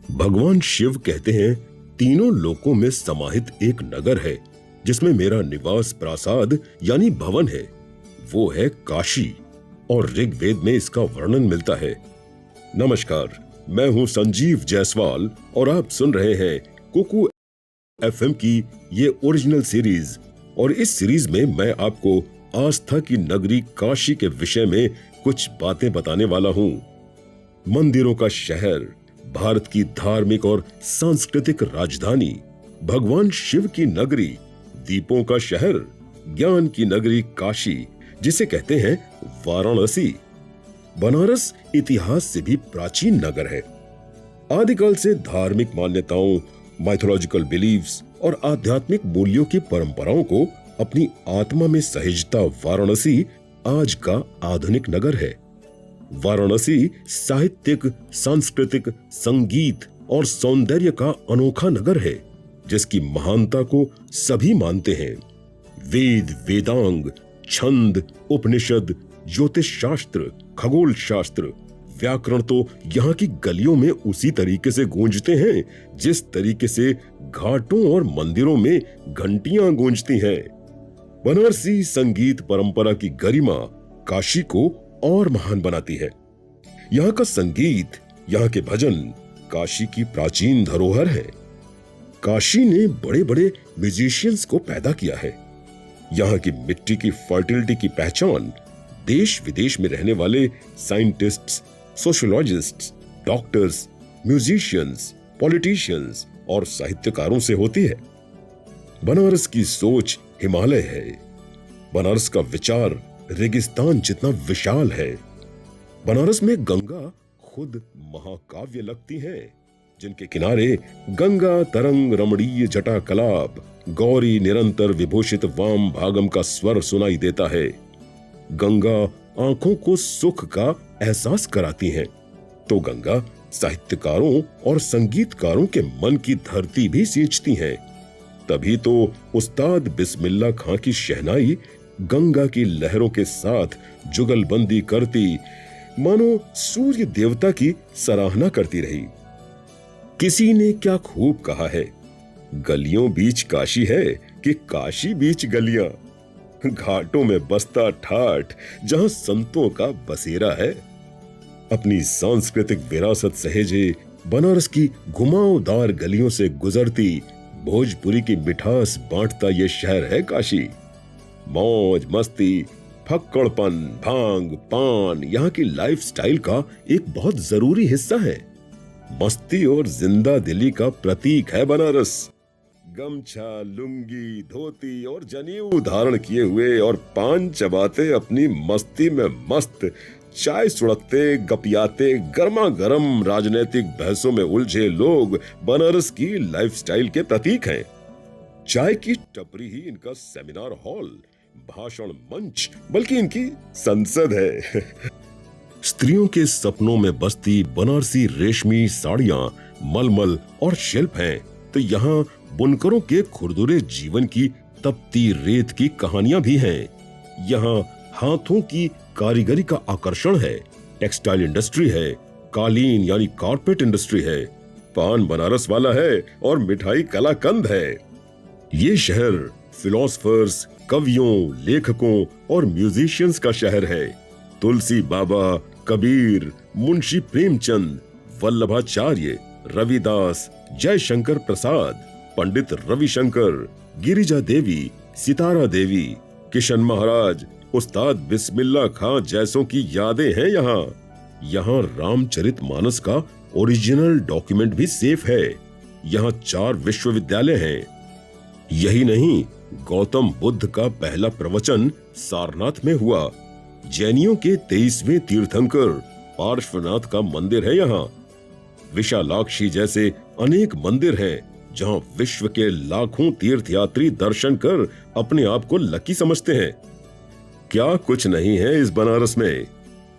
भगवान शिव कहते हैं, तीनों लोकों में समाहित एक नगर है जिसमें मेरा निवास प्रासाद यानी भवन है। वो है काशी और ऋग्वेद में इसका वर्णन मिलता है। नमस्कार, मैं हूं संजीव जायसवाल और आप सुन रहे हैं कुकू एफएम की ये ओरिजिनल सीरीज। और इस सीरीज में मैं आपको आस्था की नगरी काशी के विषय में कुछ बातें बताने वाला हूं। मंदिरों का शहर, भारत की धार्मिक और सांस्कृतिक राजधानी, भगवान शिव की नगरी, दीपों का शहर, ज्ञान की नगरी काशी जिसे कहते हैं वाराणसी। बनारस इतिहास से भी प्राचीन नगर है। आदिकाल से धार्मिक मान्यताओं, माइथोलॉजिकल बिलीफ्स और आध्यात्मिक मूल्यों की परंपराओं को अपनी आत्मा में सहेजता वाराणसी आज का आधुनिक नगर है। वाराणसी साहित्यिक, सांस्कृतिक, संगीत और सौंदर्य का अनोखा नगर है जिसकी महानता को सभी मानते हैं। वेद, वेदांग, छंद, उपनिषद, ज्योतिष शास्त्र, खगोल शास्त्र, व्याकरण तो यहाँ की गलियों में उसी तरीके से गूंजते हैं जिस तरीके से घाटों और मंदिरों में घंटियां गूंजती हैं। बनारसी संगीत परंपरा की गरिमा काशी को और महान बनाती है। यहाँ का संगीत, यहाँ के भजन काशी की प्राचीन धरोहर है। काशी ने बड़े बड़े म्यूजिशियंस को पैदा किया है। यहाँ की मिट्टी की फर्टिलिटी की पहचान देश विदेश में रहने वाले साइंटिस्ट्स, सोशियोलॉजिस्ट्स, डॉक्टर्स, म्यूजिशियंस, पॉलिटिशियंस और साहित्यकारों से होती है। बनारस की सोच हिमालय है। बनारस का विचार रेगिस्तान जितना विशाल है। बनारस में गंगा खुद महाकाव्य लगती है, जिनके किनारे गंगा तरंग रमणीय जटा कलाप, गौरी निरंतर विभूषित वाम भागम का स्वर सुनाई देता है। गंगा आंखों को सुख का एहसास कराती है, तो गंगा साहित्यकारों और संगीतकारों के मन की धरती भी सींचती है। तभी तो उस्ताद बिस्मिल्लाह खां की शहनाई गंगा की लहरों के साथ जुगलबंदी करती मानो सूर्य देवता की सराहना करती रही। किसी ने क्या खूब कहा है, गलियों बीच काशी है कि काशी बीच गलियां। घाटों में बसता ठाठ जहां संतों का बसेरा है। अपनी सांस्कृतिक विरासत सहेजे बनारस की घुमावदार गलियों से गुजरती भोजपुरी की मिठास बांटता ये शहर है काशी। मौज मस्ती, फक्कड़पन, भांग, पान यहाँ की लाइफस्टाइल का एक बहुत जरूरी हिस्सा है। मस्ती और जिंदा दिली का प्रतीक है बनारस। गमछा, लुंगी, धोती और जनेऊ धारण किए हुए और पान चबाते अपनी मस्ती में मस्त, चाय सुड़कते, गपियाते, गर्मा गर्म राजनीतिक बहसों में उलझे लोग बनारस की लाइफस्टाइल के प्रतीक हैं। चाय की टपरी ही इनका सेमिनार हॉल, भाषण मंच, बल्कि इनकी संसद है। स्त्रियों के सपनों में बसती बनारसी रेशमी साड़ियां, मलमल और शिल्प हैं, तो यहाँ बुनकरों के खुरदुरे जीवन की तपती रेत की कहानियां भी हैं। यहाँ हाथों की कारीगरी का आकर्षण है। टेक्सटाइल इंडस्ट्री है, कालीन यानी कारपेट इंडस्ट्री है, पान बनारस वाला है और मिठाई कलाकंद है। ये शहर फिलोसफर्स, कवियों, लेखकों और म्यूजिशियंस का शहर है। तुलसी बाबा, कबीर, मुंशी प्रेमचंद, वल्लभाचार्य, रविदास, जयशंकर प्रसाद, पंडित रविशंकर, गिरिजा देवी, सितारा देवी, किशन महाराज, उस्ताद बिस्मिल्लाह खां जैसों की यादें हैं यहाँ रामचरितमानस का ओरिजिनल डॉक्यूमेंट भी सेफ है। यहाँ 4 विश्वविद्यालय हैं। यही नहीं, गौतम बुद्ध का पहला प्रवचन सारनाथ में हुआ। जैनियों के 23वें तीर्थंकर पार्श्वनाथ का मंदिर है यहाँ। विशालाक्षी जैसे अनेक मंदिर हैं जहाँ विश्व के लाखों तीर्थयात्री दर्शन कर अपने आप को लकी समझते हैं। क्या कुछ नहीं है इस बनारस में।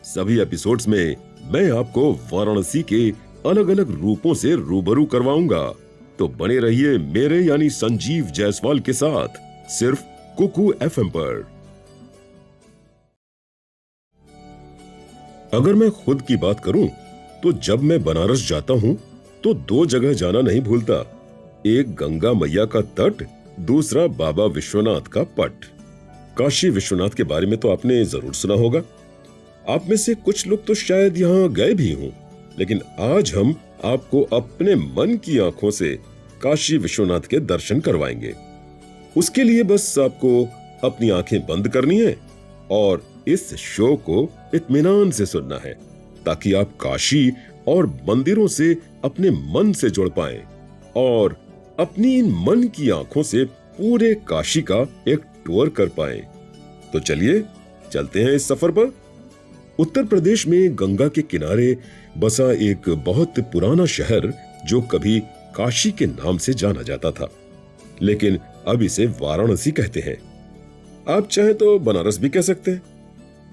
सभी एपिसोड्स में मैं आपको वाराणसी के अलग अलग रूपों से रूबरू करवाऊंगा, तो बने रहिए मेरे यानी संजीव जायसवाल के साथ, सिर्फ कुकू एफएम पर। अगर मैं खुद की बात करूं तो जब मैं बनारस जाता हूं तो दो जगह जाना नहीं भूलता, एक गंगा मैया का तट, दूसरा बाबा विश्वनाथ का पट। काशी विश्वनाथ के बारे में तो आपने जरूर सुना होगा। आप में से कुछ लोग तो शायद यहाँ गए भी हों, लेकिन आज हम आपको अपने मन की आंखों से काशी विश्वनाथ के दर्शन करवाएंगे। उसके लिए बस आपको अपनी आंखें बंद करनी है और इस शो को इत्मीनान से सुनना है, ताकि आप काशी और मंदिरों से अपने मन से जुड़ पाएं और अपनी इन मन की आंखों से पूरे काशी का एक टूर कर पाएं। तो चलिए चलते हैं इस सफर पर। उत्तर प्रदेश में गंगा के किनारे बसा एक बहुत पुराना शहर, जो कभी काशी के नाम से जाना जाता था, लेकिन अब इसे वाराणसी कहते हैं। आप चाहे तो बनारस भी कह सकते हैं।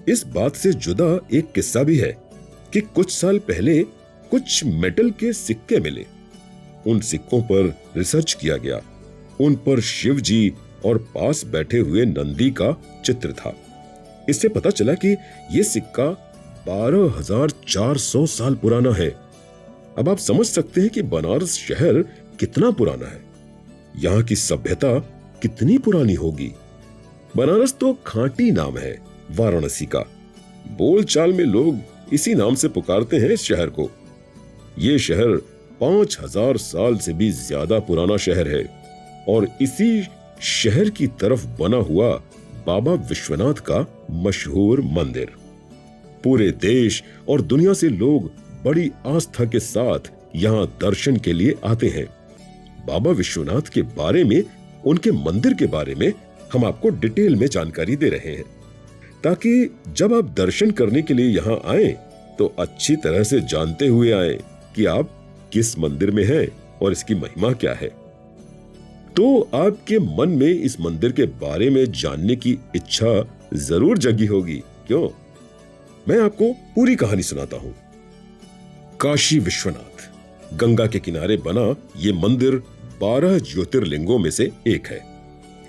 इस बात से जुदा एक किस्सा भी है कि कुछ साल पहले कुछ मेटल के सिक्के मिले। उन सिक्कों पर रिसर्च किया गया। उन पर शिव जी और पास बैठे हुए नंदी का चित्र था। इससे पता चला कि यह सिक्का 12,400 साल पुराना है। अब आप समझ सकते हैं कि बनारस शहर कितना पुराना है, यहाँ की सभ्यता कितनी पुरानी होगी। बनारस तो खांटी नाम है वाराणसी का। बोलचाल में लोग इसी नाम से पुकारते हैं इस शहर को। ये शहर 5,000 साल से भी ज्यादा पुराना शहर है और इसी शहर की तरफ बना हुआ बाबा विश्वनाथ का मशहूर मंदिर। पूरे देश और दुनिया से लोग बड़ी आस्था के साथ यहाँ दर्शन के लिए आते हैं। बाबा विश्वनाथ के बारे में, उनके मंदिर के बारे में हम आपको डिटेल में जानकारी दे रहे हैं, ताकि जब आप दर्शन करने के लिए यहाँ आए तो अच्छी तरह से जानते हुए आए कि आप किस मंदिर में हैं और इसकी महिमा क्या है। तो आपके मन में इस मंदिर के बारे में जानने की इच्छा जरूर जगी होगी, क्यों? मैं आपको पूरी कहानी सुनाता हूं। काशी विश्वनाथ गंगा के किनारे बना ये मंदिर 12 ज्योतिर्लिंगों में से एक है।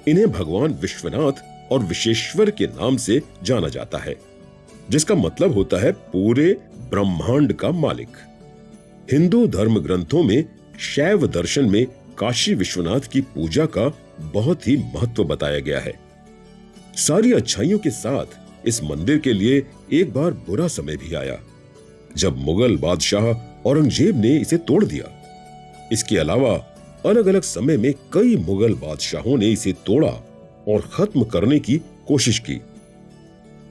इन्हें भगवान विश्वनाथ और विश्वेश्वर के नाम से जाना जाता है, जिसका मतलब होता है पूरे ब्रह्मांड का मालिक। हिंदू धर्म ग्रंथों में शैव दर्शन में काशी विश्वनाथ की पूजा का बहुत ही महत्व बताया गया है। सारी अच्छाइयों के साथ इस मंदिर के लिए एक बार बुरा समय भी आया, जब मुगल बादशाह औरंगजेब ने इसे तोड़ दिया। इसके अलावा अलग अलग समय में कई मुगल बादशाहों ने इसे तोड़ा और खत्म करने की कोशिश की।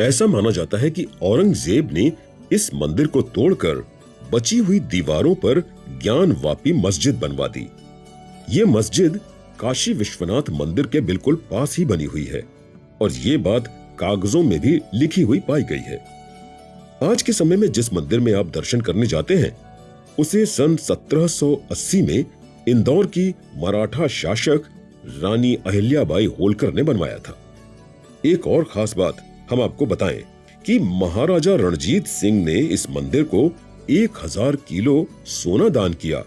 ऐसा माना जाता है कि औरंगजेब ने इस मंदिर को तोड़कर बची हुई दीवारों पर ज्ञानवापी मस्जिद बनवा दी। ये मस्जिद काशी विश्वनाथ मंदिर के बिल्कुल पास ही बनी हुई है और ये बात कागजों में भी लिखी हुई पाई गई है। आज के समय में जिस मंदिर में आप दर्शन करने जाते हैं, उसे सन 1780 में इंदौर की मराठा शासक रानी अहिल्याबाई होलकर ने बनवाया था। एक और खास बात हम आपको बताएं कि महाराजा रणजीत सिंह ने इस मंदिर को 1000 किलो सोना दान किया,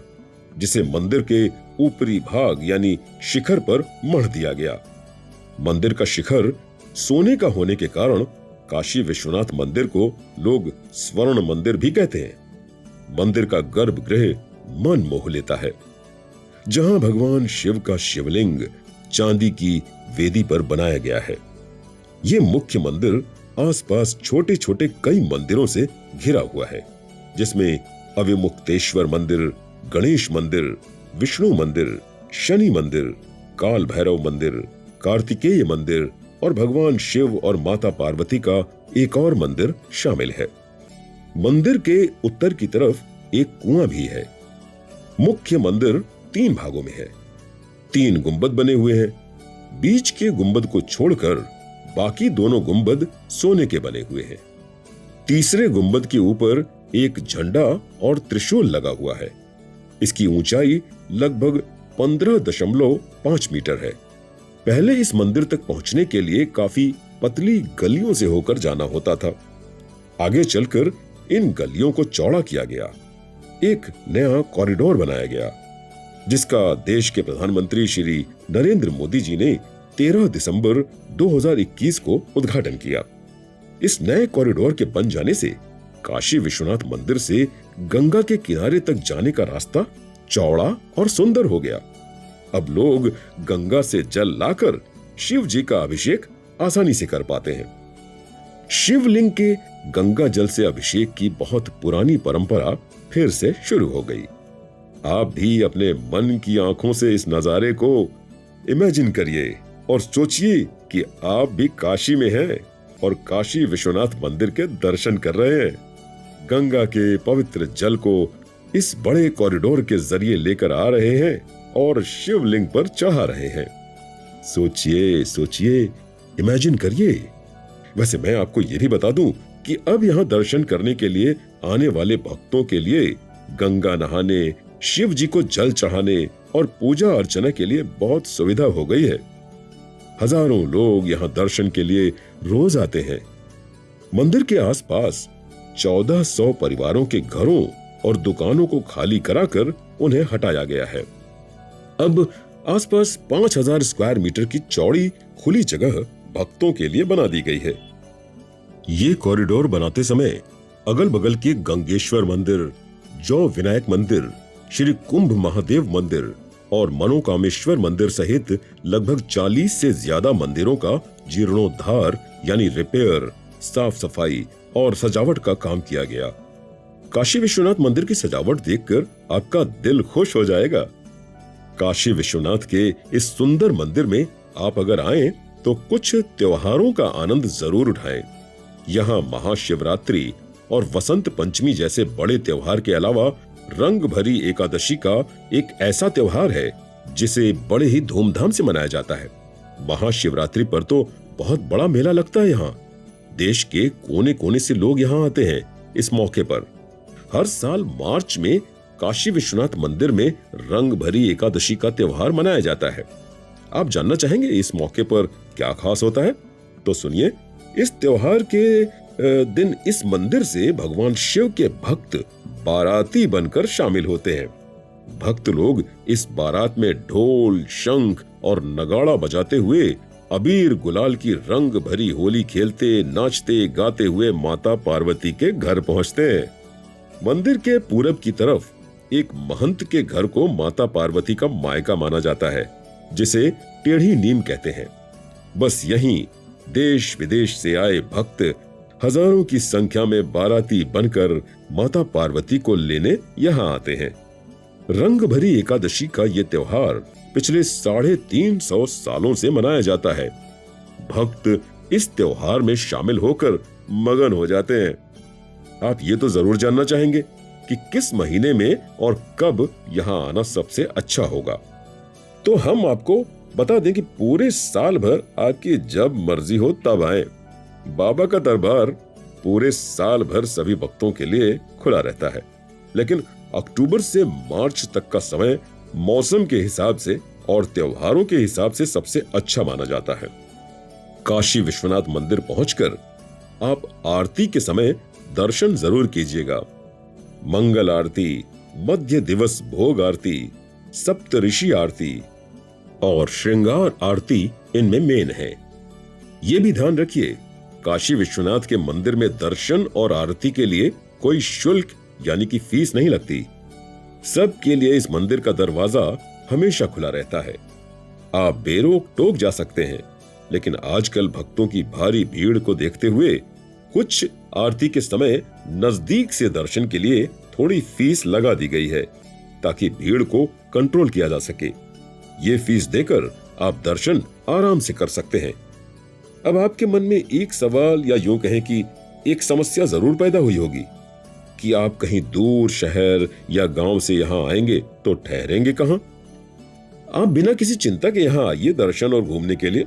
जिसे मंदिर के ऊपरी भाग यानी शिखर पर मढ़ दिया गया। मंदिर का शिखर सोने का होने के कारण काशी विश्वनाथ मंदिर को लोग स्वर्ण मंदिर भी कहते हैं। मंदिर का गर्भगृह मन मोह लेता है, जहां भगवान शिव का शिवलिंग चांदी की वेदी पर बनाया गया है। यह मुख्य मंदिर आसपास छोटे छोटे कई मंदिरों से घिरा हुआ है, जिसमें अविमुक्तेश्वर मंदिर, गणेश मंदिर, विष्णु मंदिर, शनि मंदिर, काल भैरव मंदिर, कार्तिकेय मंदिर और भगवान शिव और माता पार्वती का एक और मंदिर शामिल है। मंदिर के उत्तर की तरफ एक कुआं भी है। मुख्य मंदिर 3 भागों में है। 3 गुंबद बने हुए हैं। बीच के गुंबद को छोड़कर बाकी दोनों गुंबद सोने के बने हुए हैं। तीसरे गुंबद के ऊपर एक झंडा और त्रिशूल लगा हुआ है। इसकी ऊंचाई लगभग 15.5 मीटर है। पहले इस मंदिर तक पहुंचने के लिए काफी पतली गलियों से होकर जाना होता था। आगे चलकर इन गलियों को चौड़ा किया गया। एक नया कॉरिडोर बनाया गया, जिसका देश के प्रधानमंत्री श्री नरेंद्र मोदी जी ने 13 दिसंबर 2021 को उद्घाटन किया। इस नए कॉरिडोर के बन जाने से काशी विश्वनाथ मंदिर से गंगा के किनारे तक जाने का रास्ता चौड़ा और सुंदर हो गया। अब लोग गंगा से जल लाकर शिव जी का अभिषेक आसानी से कर पाते हैं। शिवलिंग के गंगा जल से अभिषेक की बहुत पुरानी परंपरा फिर से शुरू हो गई। आप भी अपने मन की आंखों से इस नजारे को इमेजिन करिए और सोचिए कि आप भी काशी में हैं और काशी विश्वनाथ मंदिर के दर्शन कर रहे हैं। गंगा के पवित्र जल को इस बड़े कॉरिडोर के जरिए लेकर आ रहे हैं और शिवलिंग पर चढ़ा रहे हैं। सोचिए सोचिए, इमेजिन करिए। वैसे मैं आपको यह भी बता दूं कि अब यहां दर्शन करने के लिए आने वाले भक्तों के लिए गंगा नहाने, शिव जी को जल चढ़ाने और पूजा अर्चना के लिए बहुत सुविधा हो गई है। हजारों लोग यहां दर्शन के लिए रोज आते हैं। मंदिर के आसपास 1400 परिवारों के घरों और दुकानों को खाली कराकर उन्हें हटाया गया है। अब आसपास 5000 स्क्वायर मीटर की चौड़ी खुली जगह भक्तों के लिए बना दी गई है। ये कॉरिडोर बनाते समय अगल बगल के गंगेश्वर मंदिर, जौ विनायक मंदिर, श्री कुंभ महादेव मंदिर और मनोकामेश्वर मंदिर सहित लगभग 40 से ज्यादा मंदिरों का जीर्णोद्धार यानी रिपेयर, साफ सफाई और सजावट का काम किया गया। काशी विश्वनाथ मंदिर की सजावट देखकर आपका दिल खुश हो जाएगा। काशी विश्वनाथ के इस सुंदर मंदिर में आप अगर आएं तो कुछ त्योहारों का आनंद जरूर उठाएं। यहाँ महाशिवरात्रि और वसंत पंचमी जैसे बड़े त्योहार के अलावा रंग भरी एकादशी का एक ऐसा त्योहार है जिसे बड़े ही धूमधाम से मनाया जाता है। महाशिवरात्रि पर तो बहुत बड़ा मेला लगता है। यहाँ देश के कोने कोने से लोग यहाँ आते हैं। इस मौके पर हर साल मार्च में काशी विश्वनाथ मंदिर में रंग भरी एकादशी का त्योहार मनाया जाता है। आप जानना चाहेंगे इस मौके पर क्या खास होता है? तो सुनिए, इस त्योहार के दिन इस मंदिर से भगवान शिव के भक्त बाराती बनकर शामिल होते हैं। भक्त लोग इस बारात में ढोल, शंख और नगाड़ा बजाते हुए अबीर गुलाल की रंग भरी होली खेलते, नाचते गाते हुए माता पार्वती के घर पहुंचते हैं। मंदिर के पूरब की तरफ एक महंत के घर को माता पार्वती का मायका माना जाता है, जिसे टेढ़ी नीम कहते हैं। बस यहीं देश विदेश से आए भक्त हजारों की संख्या में बाराती बनकर माता पार्वती को लेने यहाँ आते हैं। रंग भरी एकादशी का ये त्योहार पिछले 350 सालों से मनाया जाता है। भक्त इस त्योहार में शामिल होकर मगन हो जाते हैं। आप ये तो जरूर जानना चाहेंगे कि किस महीने में और कब यहाँ आना सबसे अच्छा होगा। तो हम आपको बता दें कि पूरे साल भर आपकी जब मर्जी हो तब आए। बाबा का दरबार पूरे साल भर सभी भक्तों के लिए खुला रहता है, लेकिन अक्टूबर से मार्च तक का समय मौसम के हिसाब से और त्योहारों के हिसाब से सबसे अच्छा माना जाता है। काशी विश्वनाथ मंदिर पहुंचकर आप आरती के समय दर्शन जरूर कीजिएगा। मंगल आरती, मध्य दिवस भोग आरती, सप्तऋषि आरती और श्रृंगार आरती इनमें मेन है। ये भी ध्यान रखिए, काशी विश्वनाथ के मंदिर में दर्शन और आरती के लिए कोई शुल्क यानी कि फीस नहीं लगती। सबके लिए इस मंदिर का दरवाजा हमेशा खुला रहता है। आप बेरोक टोक जा सकते हैं, लेकिन आजकल भक्तों की भारी भीड़ को देखते हुए कुछ आरती के समय नजदीक से दर्शन के लिए थोड़ी फीस लगा दी गई है, ताकि भीड़ को कंट्रोल किया जा सके। ये फीस देकर आप दर्शन आराम से कर सकते हैं। अब आपके मन में एक सवाल या यूं कहें कि एक समस्या जरूर पैदा हुई होगी कि आप कहीं दूर शहर या गांव से यहां आएंगे तो ठहरेंगे कहां? आप बिना किसी चिंता के यहां आइए दर्शन और घूमने के लिए।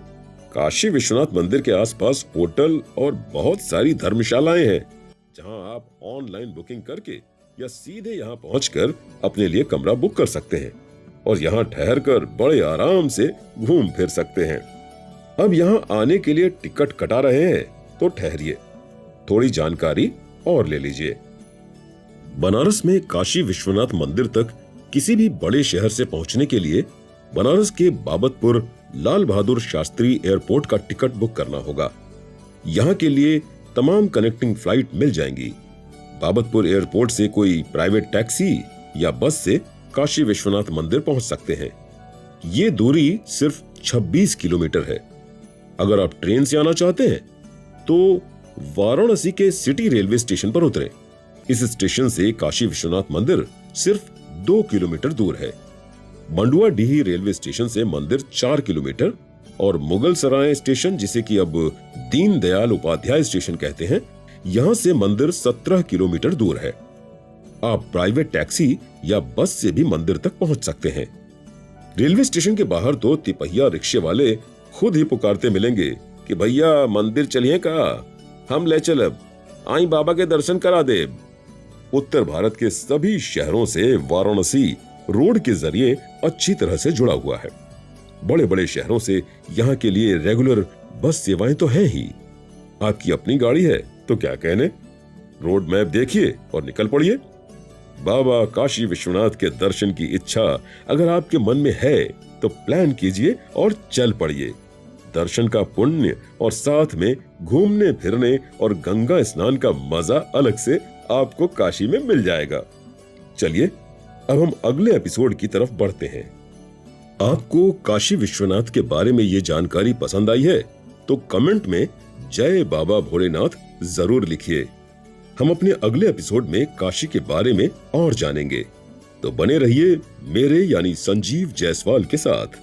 काशी विश्वनाथ मंदिर के आसपास होटल और बहुत सारी धर्मशालाएं हैं, जहां आप ऑनलाइन बुकिंग करके या सीधे यहां पहुंचकर अपने लिए कमरा बुक कर सकते हैं और यहां ठहरकर बड़े आराम से घूम फिर सकते हैं। अब यहां आने के लिए टिकट कटा रहे हैं तो ठहरिए, थोड़ी जानकारी और ले लीजिए। बनारस में काशी विश्वनाथ मंदिर तक किसी भी बड़े शहर से पहुंचने के लिए बनारस के बाबतपुर लाल बहादुर शास्त्री एयरपोर्ट का टिकट बुक करना होगा। यहां के लिए तमाम कनेक्टिंग फ्लाइट मिल जाएंगी। बाबतपुर एयरपोर्ट से कोई प्राइवेट टैक्सी या बस से काशी विश्वनाथ मंदिर पहुंच सकते हैं। ये दूरी सिर्फ 26 किलोमीटर है। अगर आप ट्रेन से आना चाहते हैं तो वाराणसी के सिटी रेलवे स्टेशन पर उतरें। इस स्टेशन से काशी विश्वनाथ मंदिर सिर्फ 2 किलोमीटर दूर है। मंडुआ डीही रेलवे स्टेशन से मंदिर 4 किलोमीटर और मुगल सराय स्टेशन, जिसे कि अब दीनदयाल उपाध्याय स्टेशन कहते हैं, यहां से मंदिर 17 किलोमीटर दूर है। आप प्राइवेट टैक्सी या बस से भी मंदिर तक पहुंच सकते हैं। रेलवे स्टेशन के बाहर तो तिपहिया रिक्शे वाले खुद ही पुकारते मिलेंगे कि भैया मंदिर चलिए का, हम ले चलब, आई बाबा के दर्शन करा दे। उत्तर भारत के सभी शहरों से वाराणसी रोड के जरिए अच्छी तरह से जुड़ा हुआ है। बड़े बड़े शहरों से यहाँ के लिए रेगुलर बस सेवाएं तो हैं ही। आपकी अपनी गाड़ी है तो क्या कहने, रोड मैप देखिए और निकल पड़िए। बाबा काशी विश्वनाथ के दर्शन की इच्छा अगर आपके मन में है तो प्लान कीजिए और चल पड़िए। दर्शन का पुण्य और साथ में घूमने फिरने और गंगा स्नान का मजा अलग से आपको काशी में मिल जाएगा। चलिए अब हम अगले एपिसोड की तरफ बढ़ते हैं। आपको काशी विश्वनाथ के बारे में ये जानकारी पसंद आई है तो कमेंट में जय बाबा भोलेनाथ जरूर लिखिए। हम अपने अगले एपिसोड में काशी के बारे में और जानेंगे, तो बने रहिए मेरे यानी संजीव जायसवाल के साथ।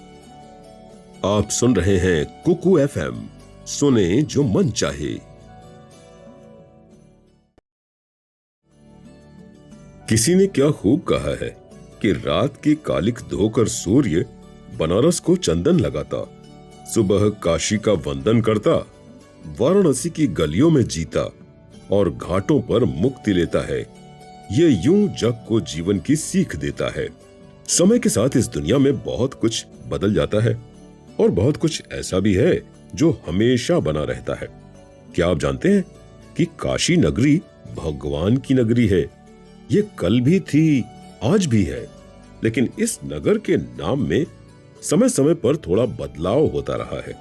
आप सुन रहे हैं कुकू एफएम, सुने जो मन चाहे। किसी ने क्या खूब कहा है कि रात की कालिक धोकर सूर्य बनारस को चंदन लगाता, सुबह काशी का वंदन करता, वाराणसी की गलियों में जीता और घाटों पर मुक्ति लेता है। ये यूं जग को जीवन की सीख देता है। समय के साथ इस दुनिया में बहुत कुछ बदल जाता है और बहुत कुछ ऐसा भी है जो हमेशा बना रहता है। क्या आप जानते हैं कि काशी नगरी भगवान की नगरी है। ये कल भी थी, आज भी है, लेकिन इस नगर के नाम में समय समय पर थोड़ा बदलाव होता रहा है।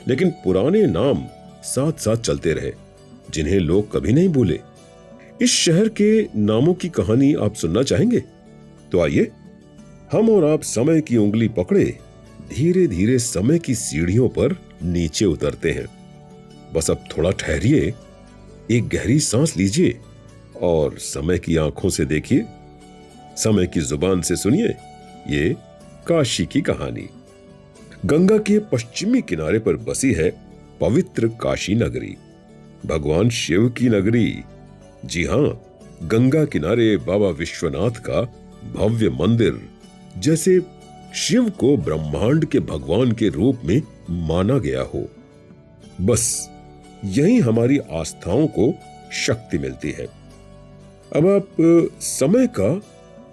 लेकिन पुराने नाम साथ साथ चलते रहे, जिन्हें लोग कभी नहीं भूले। इस शहर के नामों की कहानी आप सुनना चाहेंगे? तो आइए हम और आप समय की उंगली पकड़े धीरे धीरे समय की सीढ़ियों पर नीचे उतरते हैं। बस अब थोड़ा ठहरिए, एक गहरी सांस लीजिए और समय की आंखों से देखिए, समय की जुबान से सुनिए ये काशी की कहानी। गंगा के पश्चिमी किनारे पर बसी है पवित्र काशी नगरी, भगवान शिव की नगरी। जी हां, गंगा किनारे बाबा विश्वनाथ का भव्य मंदिर, जैसे शिव को ब्रह्मांड के भगवान के रूप में माना गया हो। बस यही हमारी आस्थाओं को शक्ति मिलती है। अब आप समय का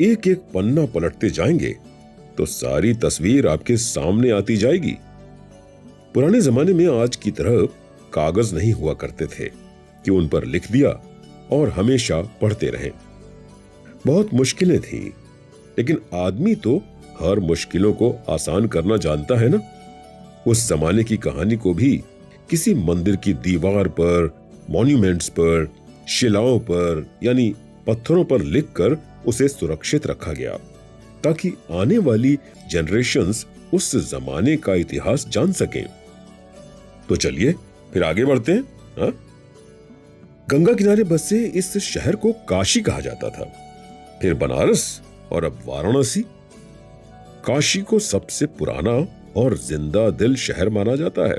एक एक पन्ना पलटते जाएंगे तो सारी तस्वीर आपके सामने आती जाएगी। पुराने जमाने में आज की तरह कागज नहीं हुआ करते थे कि उन पर लिख दिया और हमेशा पढ़ते रहें। बहुत मुश्किलें थी, लेकिन आदमी तो हर मुश्किलों को आसान करना जानता है ना। उस जमाने की कहानी को भी किसी मंदिर की दीवार पर, मॉन्यूमेंट्स पर, शिलाओं पर यानी पत्थरों पर लिखकर उसे सुरक्षित रखा गया, ताकि आने वाली जनरेशंस उस जमाने का इतिहास जान सकें। तो चलिए फिर आगे बढ़ते हैं। हाँ? गंगा किनारे बसे इस शहर को काशी कहा जाता था, फिर बनारस और अब वाराणसी। काशी को सबसे पुराना और जिंदा दिल शहर माना जाता है।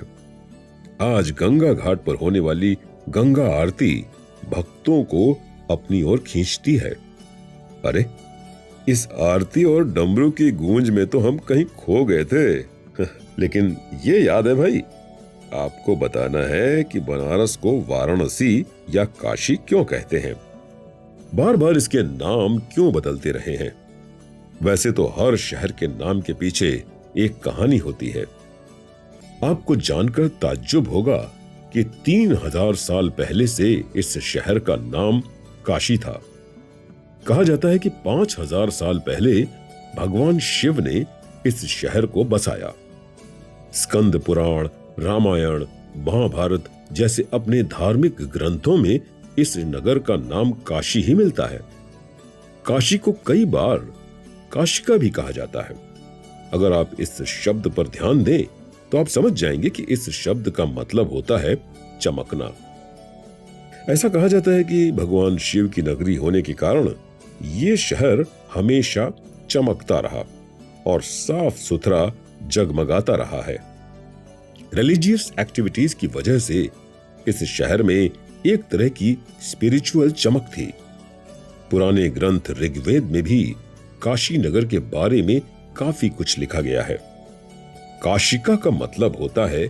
आज गंगा घाट पर होने वाली गंगा आरती भक्तों को अपनी ओर खींचती है। अरे, इस आरती और डमरू की गूंज में तो हम कहीं खो गए थे। लेकिन ये याद है भाई, आपको बताना है कि बनारस को वाराणसी या काशी क्यों कहते हैं, बार बार इसके नाम क्यों बदलते रहे हैं। वैसे तो हर शहर के नाम के पीछे एक कहानी होती है। आपको जानकर ताज्जुब होगा कि 3000 साल पहले से इस शहर का नाम काशी था। कहा जाता है कि 5000 साल पहले भगवान शिव ने इस शहर को बसाया। स्कंद पुराण, रामायण, महाभारत जैसे अपने धार्मिक ग्रंथों में इस नगर का नाम काशी ही मिलता है। काशी को कई बार काशिका भी कहा जाता है। अगर आप इस शब्द पर ध्यान दें तो आप समझ जाएंगे कि इस शब्द का मतलब होता है चमकना। ऐसा कहा जाता है कि भगवान शिव की नगरी होने के कारण ये शहर हमेशा चमकता रहा और साफ सुथरा जगमगाता रहा है। रिलीजियस एक्टिविटीज की वजह से इस शहर में एक तरह की स्पिरिचुअल चमक थी। पुराने ग्रंथ ऋग्वेद में भी काशी नगर के बारे में काफी कुछ लिखा गया है। काशिका का मतलब होता है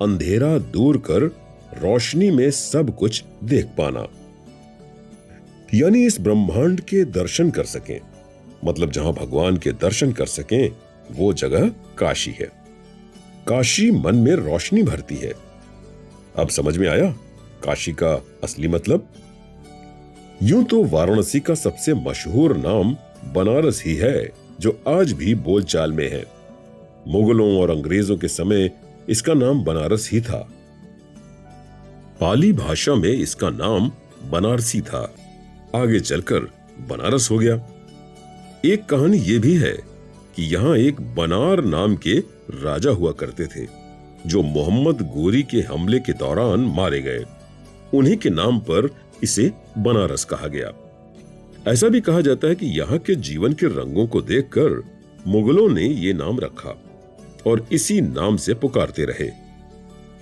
अंधेरा दूर कर रोशनी में सब कुछ देख पाना, यानी इस ब्रह्मांड के दर्शन कर सकें। मतलब जहां भगवान के दर्शन कर सकें वो जगह काशी है। काशी मन में रोशनी भरती है। अब समझ में आया काशी का असली मतलब? यूं तो वाराणसी का सबसे मशहूर नाम बनारस ही है, जो आज भी बोलचाल में है। मुगलों और अंग्रेजों के समय इसका नाम बनारस ही था। पाली भाषा में इसका नाम बनारसी था, आगे चलकर बनारस हो गया। एक कहानी यह भी है कि यहां एक बनार नाम के राजा हुआ करते थे, जो मोहम्मद गोरी के हमले के दौरान मारे गए। उन्हीं के नाम पर इसे बनारस कहा गया। ऐसा भी कहा जाता है कि यहाँ के जीवन के रंगों को देखकर मुगलों ने ये नाम रखा और इसी नाम से पुकारते रहे।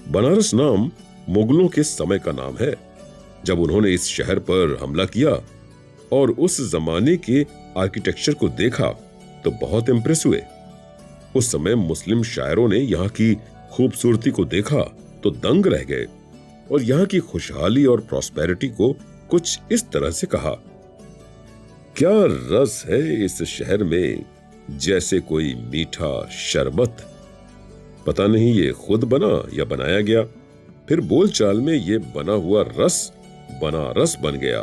बनारस नाम मुगलों के समय का नाम है, जब उन्होंने इस शहर पर हमला किया और उस जमाने के आर्किटेक्चर को देखा तो बहुत इंप्रेस हुए। उस समय मुस्लिम शायरों ने यहाँ की खूबसूरती को देखा तो दंग रह गए और यहाँ की खुशहाली और प्रॉस्पेरिटी को कुछ इस तरह से कहा, क्या रस है इस शहर में जैसे कोई मीठा शरबत। पता नहीं ये खुद बना या बनाया गया, फिर बोलचाल में ये बना हुआ रस बनारस बन गया।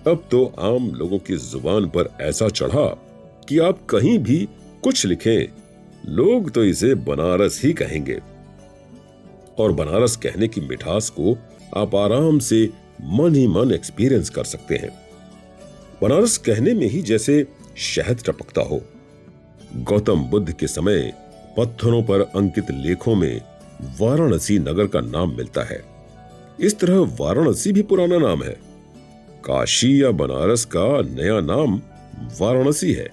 अब तो आम लोगों की जुबान पर ऐसा चढ़ा कि आप कहीं भी कुछ लिखें, लोग तो इसे बनारस ही कहेंगे। और बनारस कहने की मिठास को आप आराम से मन ही मन एक्सपीरियंस कर सकते हैं। बनारस कहने में ही जैसे शहद टपकता हो। गौतम बुद्ध के समय पत्थरों पर अंकित लेखों में वाराणसी नगर का नाम मिलता है। इस तरह वाराणसी भी पुराना नाम है। काशी या बनारस का नया नाम वाराणसी है।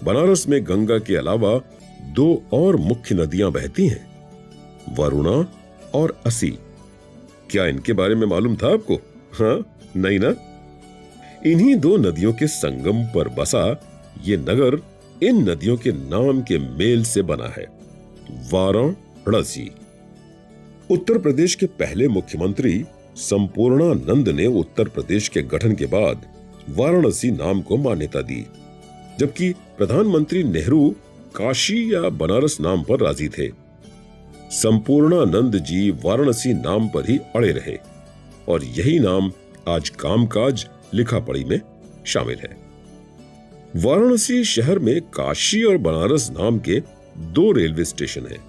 बनारस में गंगा के अलावा दो और मुख्य नदियां बहती हैं, वरुणा और असी। क्या इनके बारे में मालूम था आपको? हाँ, नहीं ना? इन्हीं दो नदियों के संगम पर बसा ये नगर इन नदियों के नाम के मेल से बना है, वाराणसी। उत्तर प्रदेश के पहले मुख्यमंत्री संपूर्णानंद ने उत्तर प्रदेश के गठन के बाद वाराणसी नाम को मान्यता दी, जबकि प्रधानमंत्री नेहरू काशी या बनारस नाम पर राजी थे। संपूर्णानंद जी वाराणसी नाम पर ही अड़े रहे और यही नाम आज कामकाज लिखा पढ़ी में शामिल है। वाराणसी शहर में काशी और बनारस नाम के दो रेलवे स्टेशन हैं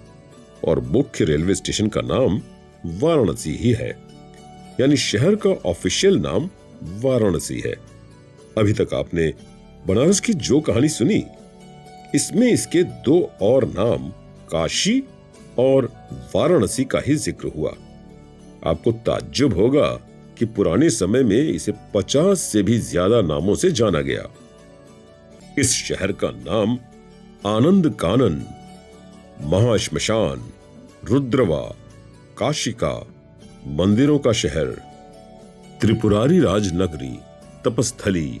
और मुख्य रेलवे स्टेशन का नाम वाराणसी ही है, यानी शहर का ऑफिशियल नाम वाराणसी है। अभी तक आपने बनारस की जो कहानी सुनी, इसमें इसके दो और नाम काशी और वाराणसी का ही जिक्र हुआ। आपको ताज्जुब होगा कि पुराने समय में इसे 50 से भी ज्यादा नामों से जाना गया। इस शहर का नाम आनंद कानन, महाश्मशान, रुद्रवा, काशिका, मंदिरों का शहर, त्रिपुरारी राजनगरी, तपस्थली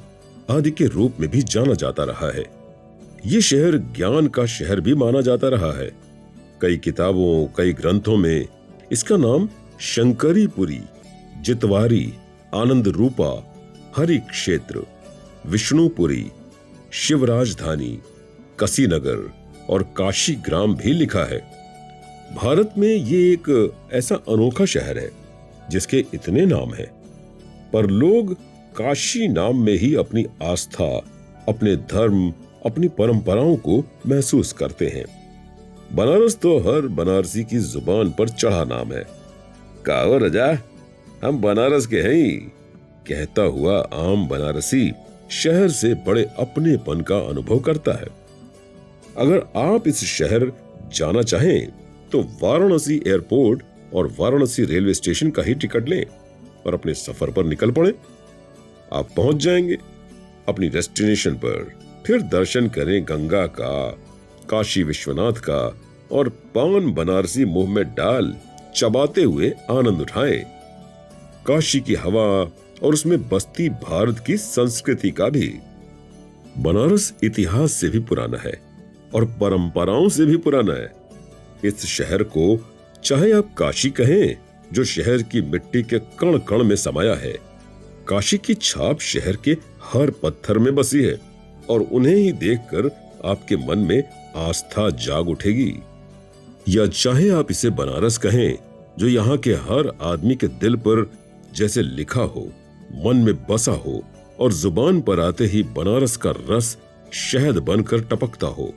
आदि के रूप में भी जाना जाता रहा है। ये शहर ज्ञान का शहर भी माना जाता रहा है। कई किताबों, कई ग्रंथों में इसका नाम शंकरीपुरी, जितवारी, आनंद रूपा, हरि क्षेत्र, विष्णुपुरी, शिव राजधानी, कसीनगर और काशी ग्राम भी लिखा है। भारत में ये एक ऐसा अनोखा शहर है जिसके इतने नाम हैं, पर लोग काशी नाम में ही अपनी आस्था, अपने धर्म, अपनी परंपराओं को महसूस करते हैं। बनारस तो हर बनारसी की जुबान पर चढ़ा नाम है। कहो रजा, हम बनारस के हैं, कहता हुआ आम बनारसी शहर से बड़े अपनेपन का अनुभव करता है। अगर आप इस शहर जाना चाहें तो वाराणसी एयरपोर्ट और वाराणसी रेलवे स्टेशन का ही टिकट लें और अपने सफर पर निकल पड़े। आप पहुंच जाएंगे अपनी डेस्टिनेशन पर। फिर दर्शन करें गंगा का, काशी विश्वनाथ का, और पान बनारसी मुंह में डाल चबाते हुए आनंद उठाएं। काशी की हवा और उसमें बसती भारत की संस्कृति का भी। बनारस इतिहास से भी पुराना है और परंपराओं से भी पुराना है। इस शहर को चाहे आप काशी कहें, जो शहर की मिट्टी के कण कण में समाया है। काशी की छाप शहर के हर पत्थर में बसी है और उन्हें ही देखकर आपके मन में आस्था जाग उठेगी। या चाहे आप इसे बनारस कहें, जो यहाँ के हर आदमी के दिल पर जैसे लिखा हो, मन में बसा हो और जुबान पर आते ही बनारस का रस शहद बनकर टपकता हो।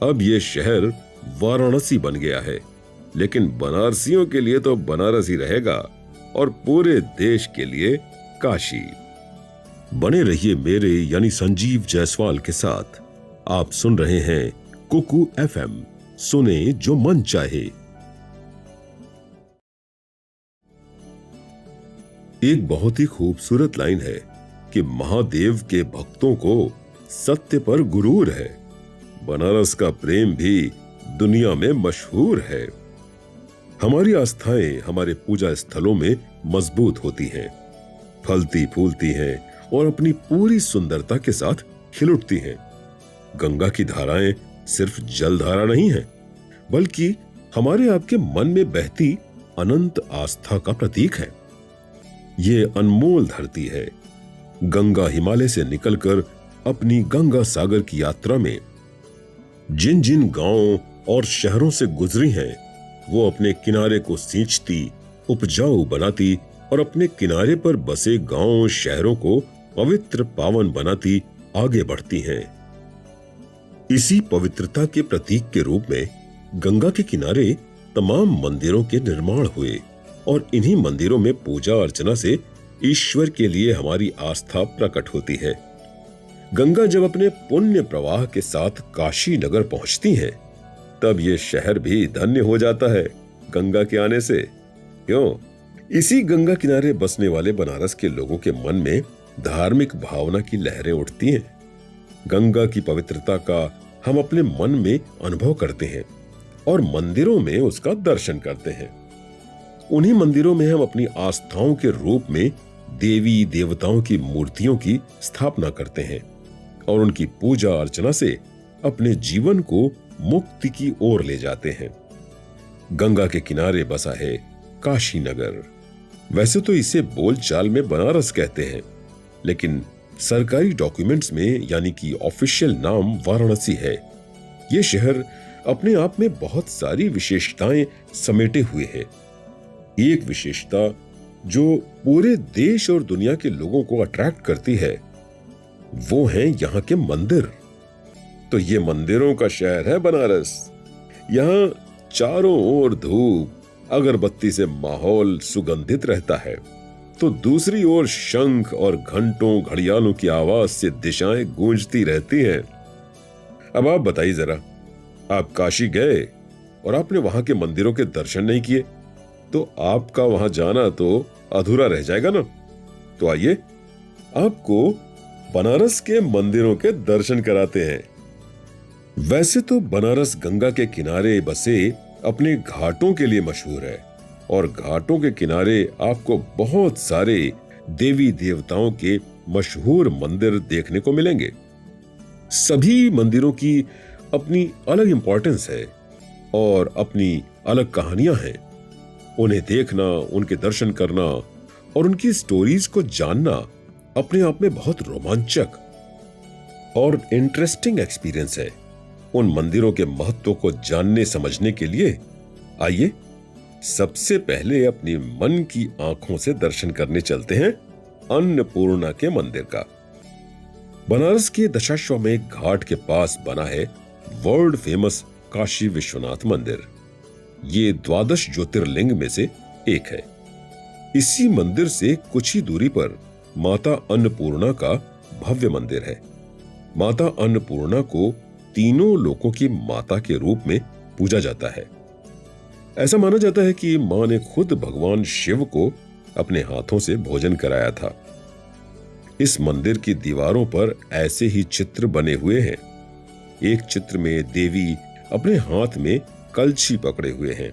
अब ये शहर वाराणसी बन गया है, लेकिन बनारसियों के लिए तो बनारस ही रहेगा और पूरे देश के लिए काशी। बने रहिए मेरे यानी संजीव जायसवाल के साथ। आप सुन रहे हैं कुकू एफएम, सुने जो मन चाहे। एक बहुत ही खूबसूरत लाइन है कि महादेव के भक्तों को सत्य पर गुरूर है। बनारस का प्रेम भी दुनिया में मशहूर है। हमारी आस्थाएं हमारे पूजा स्थलों में मजबूत होती हैं, फलती फूलती हैं और अपनी पूरी सुंदरता के साथ खिल उठती हैं। गंगा की धाराएं सिर्फ जलधारा नहीं है, बल्कि हमारे आपके मन में बहती अनंत आस्था का प्रतीक है। ये अनमोल धरती है। गंगा हिमालय से निकलकर अपनी गंगा सागर की यात्रा में जिन जिन गांवों और शहरों से गुजरी हैं, वो अपने किनारे को सींचती, उपजाऊ बनाती और अपने किनारे पर बसे गांवों शहरों को पवित्र पावन बनाती आगे बढ़ती हैं। इसी पवित्रता के प्रतीक के रूप में गंगा के किनारे तमाम मंदिरों के निर्माण हुए और इन्हीं मंदिरों में पूजा अर्चना से ईश्वर के लिए हमारी आस्था प्रकट होती है। गंगा जब अपने पुण्य प्रवाह के साथ काशी नगर पहुंचती हैं, तब ये शहर भी धन्य हो जाता है गंगा के आने से। क्यों? इसी गंगा किनारे बसने वाले बनारस के लोगों के मन में धार्मिक भावना की लहरें उठती हैं। गंगा की पवित्रता का हम अपने मन में अनुभव करते हैं और मंदिरों में उसका दर्शन करते हैं। उन्हीं मंदिरों में हम अपनी आस्थाओं के रूप में देवी देवताओं की मूर्तियों की स्थापना करते हैं और उनकी पूजा अर्चना से अपने जीवन को मुक्ति की ओर ले जाते हैं। गंगा के किनारे बसा है काशी नगर। वैसे तो इसे बोलचाल में बनारस कहते हैं, लेकिन सरकारी डॉक्यूमेंट्स में यानी कि ऑफिशियल नाम वाराणसी है। यह शहर अपने आप में बहुत सारी विशेषताएं समेटे हुए है। एक विशेषता जो पूरे देश और दुनिया के लोगों को अट्रैक्ट करती है, वो है यहाँ के मंदिर। तो ये मंदिरों का शहर है बनारस। यहाँ चारों ओर धूप अगरबत्ती से माहौल सुगंधित रहता है, तो दूसरी ओर शंख और घंटों घड़ियालों की आवाज से दिशाएं गूंजती रहती हैं। अब आप बताइए जरा, आप काशी गए और आपने वहां के मंदिरों के दर्शन नहीं किए, तो आपका वहां जाना तो अधूरा रह जाएगा ना। तो आइए आपको बनारस के मंदिरों के दर्शन कराते हैं। वैसे तो बनारस गंगा के किनारे बसे अपने घाटों के लिए मशहूर है और घाटों के किनारे आपको बहुत सारे देवी देवताओं के मशहूर मंदिर देखने को मिलेंगे। सभी मंदिरों की अपनी अलग इंपॉर्टेंस है और अपनी अलग कहानियां हैं। उन्हें देखना, उनके दर्शन करना और उनकी स्टोरीज को जानना अपने आप में बहुत रोमांचक और इंटरेस्टिंग एक्सपीरियंस है। उन मंदिरों के महत्व को जानने समझने के लिए आइए सबसे पहले अपनी मन की आंखों से दर्शन करने चलते हैं अन्नपूर्णा के मंदिर का। बनारस के दशाश्वमेध घाट के पास बना है वर्ल्ड फेमस काशी विश्वनाथ मंदिर। ये 12 ज्योतिर्लिंग में से एक है। इसी मंदिर से कुछ ही दूरी पर माता अन्नपूर्णा का भव्य मंदिर है। माता अन्नपूर्णा को तीनों लोकों की माता के रूप में पूजा जाता है। ऐसा माना जाता है कि मां ने खुद भगवान शिव को अपने हाथों से भोजन कराया था। इस मंदिर की दीवारों पर ऐसे ही चित्र बने हुए हैं। एक चित्र में देवी अपने हाथ में कलछी पकड़े हुए हैं।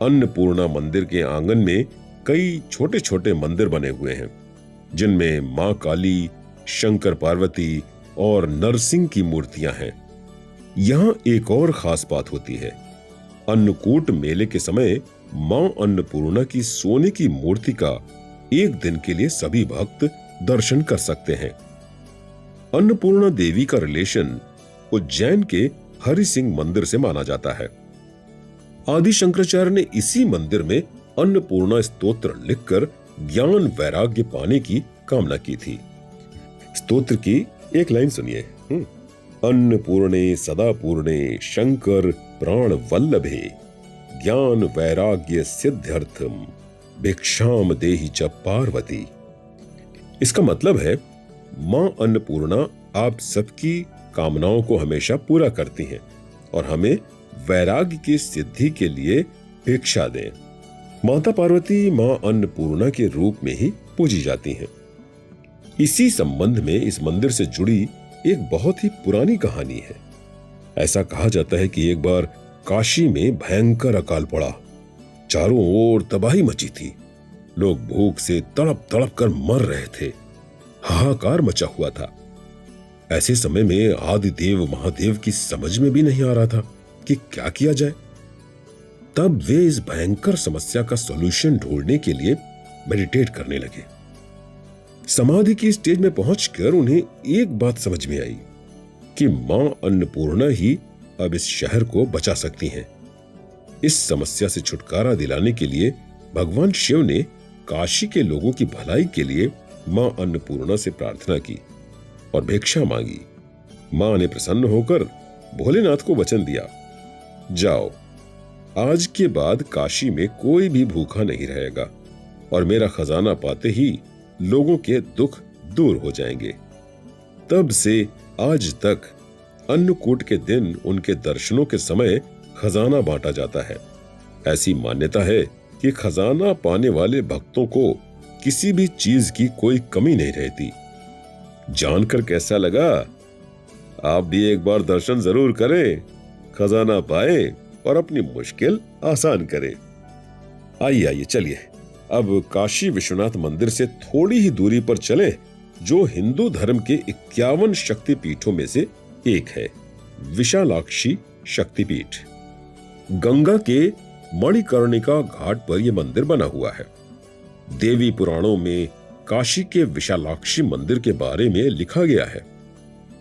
अन्नपूर्णा मंदिर के आंगन में कई छोटे छोटे मंदिर बने हुए हैं, जिनमें मां काली, शंकर पार्वती और नरसिंह की मूर्तियां हैं। यहां एक और खास बात होती है। अन्नकूट मेले के समय मां अन्नपूर्णा की सोने की मूर्ति का एक दिन के लिए सभी भक्त दर्शन कर सकते हैं। अन्नपूर्णा देवी का रिलेशन उज्जैन के हरि सिंह मंदिर से माना जाता है। आदि शंकराचार्य ने इसी मंदिर में अन्नपूर्णा स्तोत्र लिखकर ज्ञान वैराग्य पाने की कामना की थी। स्तोत्र की एक लाइन सुनिए। अन्नपूर्णे सदा पूर्णे शंकर प्राण वल्लभे ज्ञान वैराग्य सिद्ध्यर्थम भिक्षाम देहि च पार्वती। इसका मतलब है, मां अन्नपूर्णा आप सबकी कामनाओं को हमेशा पूरा करती हैं और हमें वैराग्य की सिद्धि के लिए भिक्षा दें। माता पार्वती मां अन्नपूर्णा के रूप में ही पूजी जाती हैं। इसी संबंध में इस मंदिर से जुड़ी एक बहुत ही पुरानी कहानी है। ऐसा कहा जाता है कि एक बार काशी में भयंकर अकाल पड़ा। चारों ओर तबाही मची थी। लोग भूख से तड़प तड़प कर मर रहे थे। हाहाकार मचा हुआ था। ऐसे समय में आदिदेव महादेव की समझ में भी नहीं आ रहा था कि क्या किया जाए। तब वे इस भयंकर समस्या का सॉल्यूशन ढूंढने के लिए मेडिटेट करने लगे। समाधि की स्टेज में पहुंचकर उन्हें एक बात समझ में आई कि मां अन्नपूर्णा ही अब इस शहर को बचा सकती हैं। इस समस्या से छुटकारा दिलाने के लिए भगवान शिव ने काशी के लोगों की भलाई के लिए मां अन्नपूर्णा से प्रार्थना की और भिक्षा मांगी। मां ने प्रसन्न होकर भोलेनाथ को वचन दिया, जाओ, आज के बाद काशी में कोई भी भूखा नहीं रहेगा और मेरा खजाना पाते ही लोगों के दुख दूर हो जाएंगे। तब से आज तक अन्नकूट के दिन उनके दर्शनों के समय खजाना बांटा जाता है। ऐसी मान्यता है कि खजाना पाने वाले भक्तों को किसी भी चीज की कोई कमी नहीं रहती। जानकर कैसा लगा? आप भी एक बार दर्शन जरूर करें, खजाना पाए और अपनी मुश्किल आसान करें। आइए आइए चलिए अब काशी विश्वनाथ मंदिर से थोड़ी ही दूरी पर चलें, जो हिंदू धर्म के 51 शक्तिपीठों में से एक है, विशालाक्षी शक्तिपीठ। गंगा के मणिकर्णिका घाट पर यह मंदिर बना हुआ है। देवी पुराणों में काशी के विशालाक्षी मंदिर के बारे में लिखा गया है।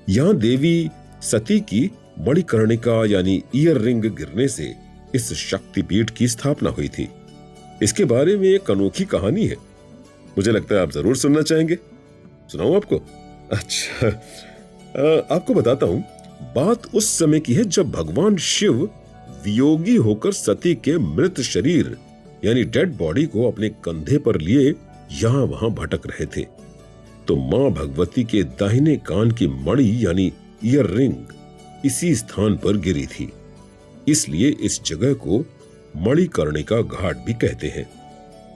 यहां देवी सती की मणिकर्णिका यानी ईयर रिंग गिरने से इस शक्तिपीठ की स्थापना हुई थी। इसके बारे में एक अनोखी कहानी है। मुझे लगता है आप जरूर सुनना चाहेंगे। सुनाऊं आपको? अच्छा, आपको बताता हूं। बात उस समय की है जब भगवान शिव वियोगी होकर सती के मृत शरीर यानी डेड बॉडी को अपने कंधे पर लिए यहां वहां भटक रहे थे। तो मां भगवती के दाहिने कान की मणि यानी ईयर रिंग इसी स्थान पर गिरी थी। इसलिए इस जगह को मणिकर्णिका घाट भी कहते हैं।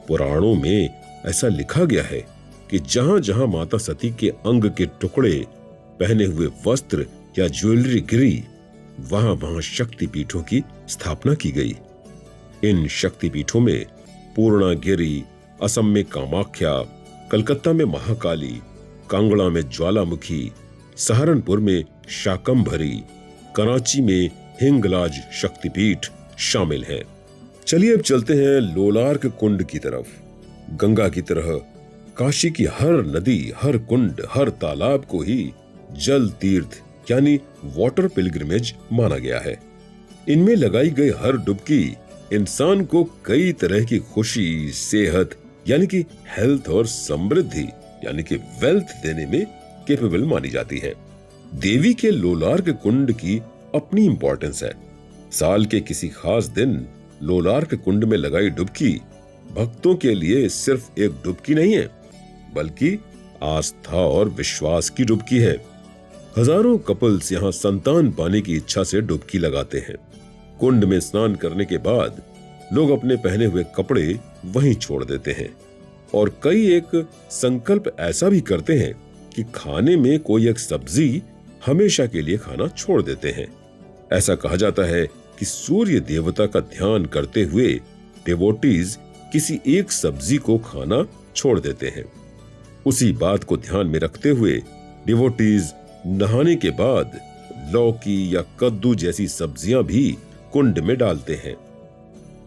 पुराणों में ऐसा लिखा गया है कि जहां जहां माता सती के अंग के टुकड़े, पहने हुए वस्त्र या ज्वेलरी गिरी, वहां वहां शक्तिपीठों की स्थापना की गई। इन शक्तिपीठों में पूर्णागिरी, असम में कामाख्या, कलकत्ता में महाकाली, कांगड़ा में ज्वालामुखी, सहारनपुर में शाकंभरी, कराची में हिंगलाज शक्तिपीठ शामिल हैं। चलिए अब चलते हैं लोलार्क कुंड की तरफ। गंगा की तरह काशी की हर नदी, हर कुंड, हर तालाब को ही जल तीर्थ यानी वाटर पिलग्रिमेज माना गया है। इनमें लगाई गई हर डुबकी इंसान को कई तरह की खुशी, सेहत यानी कि हेल्थ और समृद्धि यानी कि वेल्थ देने में कैपेबल मानी जाती है। देवी के लोलार्क कुंड की अपनी इंपॉर्टेंस है। साल के किसी खास दिन लोलार्क कुंड में लगाई डुबकी भक्तों के लिए सिर्फ एक डुबकी नहीं है, बल्कि आस्था और विश्वास की डुबकी है। हजारों कपल्स यहाँ संतान पाने की इच्छा से डुबकी लगाते हैं। कुंड में स्नान करने के बाद लोग अपने पहने हुए कपड़े वहीं छोड़ देते हैं और कई एक संकल्प ऐसा भी करते हैं कि खाने में कोई एक सब्जी हमेशा के लिए खाना छोड़ देते हैं। ऐसा कहा जाता है कि सूर्य देवता का ध्यान करते हुए डिवोटीज किसी एक सब्जी को खाना छोड़ देते हैं। उसी बात को ध्यान में रखते हुए डिवोटीज नहाने के बाद लौकी या कद्दू जैसी सब्जियां भी कुंड में डालते हैं।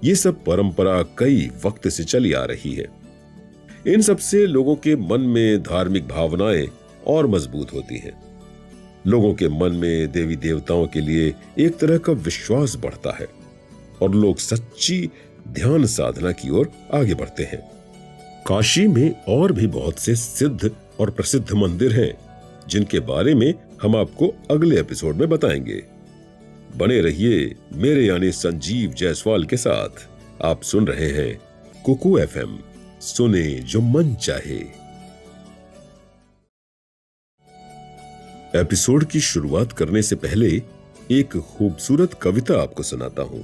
ये सब परंपरा कई वक्त से चली आ रही है। इन सब से लोगों के मन में धार्मिक भावनाएं और मजबूत होती हैं। लोगों के मन में देवी देवताओं के लिए एक तरह का विश्वास बढ़ता है और लोग सच्ची ध्यान साधना की ओर आगे बढ़ते हैं। काशी में और भी बहुत से सिद्ध और प्रसिद्ध मंदिर हैं जिनके बारे में हम आपको अगले एपिसोड में बताएंगे। बने रहिए मेरे यानी संजीव जायसवाल के साथ। आप सुन रहे हैं कुकू एफएम, सुने जो मन चाहे। एपिसोड की शुरुआत करने से पहले एक खूबसूरत कविता आपको सुनाता हूं।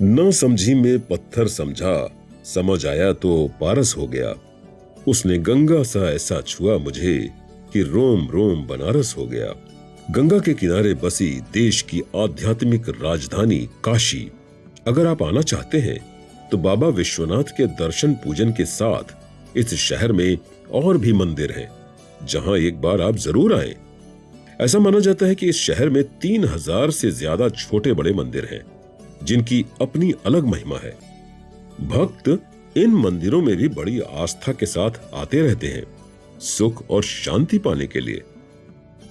न समझी में पत्थर समझा, समझ आया तो पारस हो गया। उसने गंगा सा ऐसा छुआ मुझे कि रोम रोम बनारस हो गया। गंगा के किनारे बसी देश की आध्यात्मिक राजधानी काशी। अगर आप आना चाहते हैं तो बाबा विश्वनाथ के दर्शन पूजन के साथ इस शहर में और भी मंदिर हैं जहां एक बार आप जरूर आएं। ऐसा माना जाता है कि इस शहर में 3000 से ज्यादा छोटे बड़े मंदिर हैं जिनकी अपनी अलग महिमा है। भक्त इन मंदिरों में भी बड़ी आस्था के साथ आते रहते हैं सुख और शांति पाने के लिए।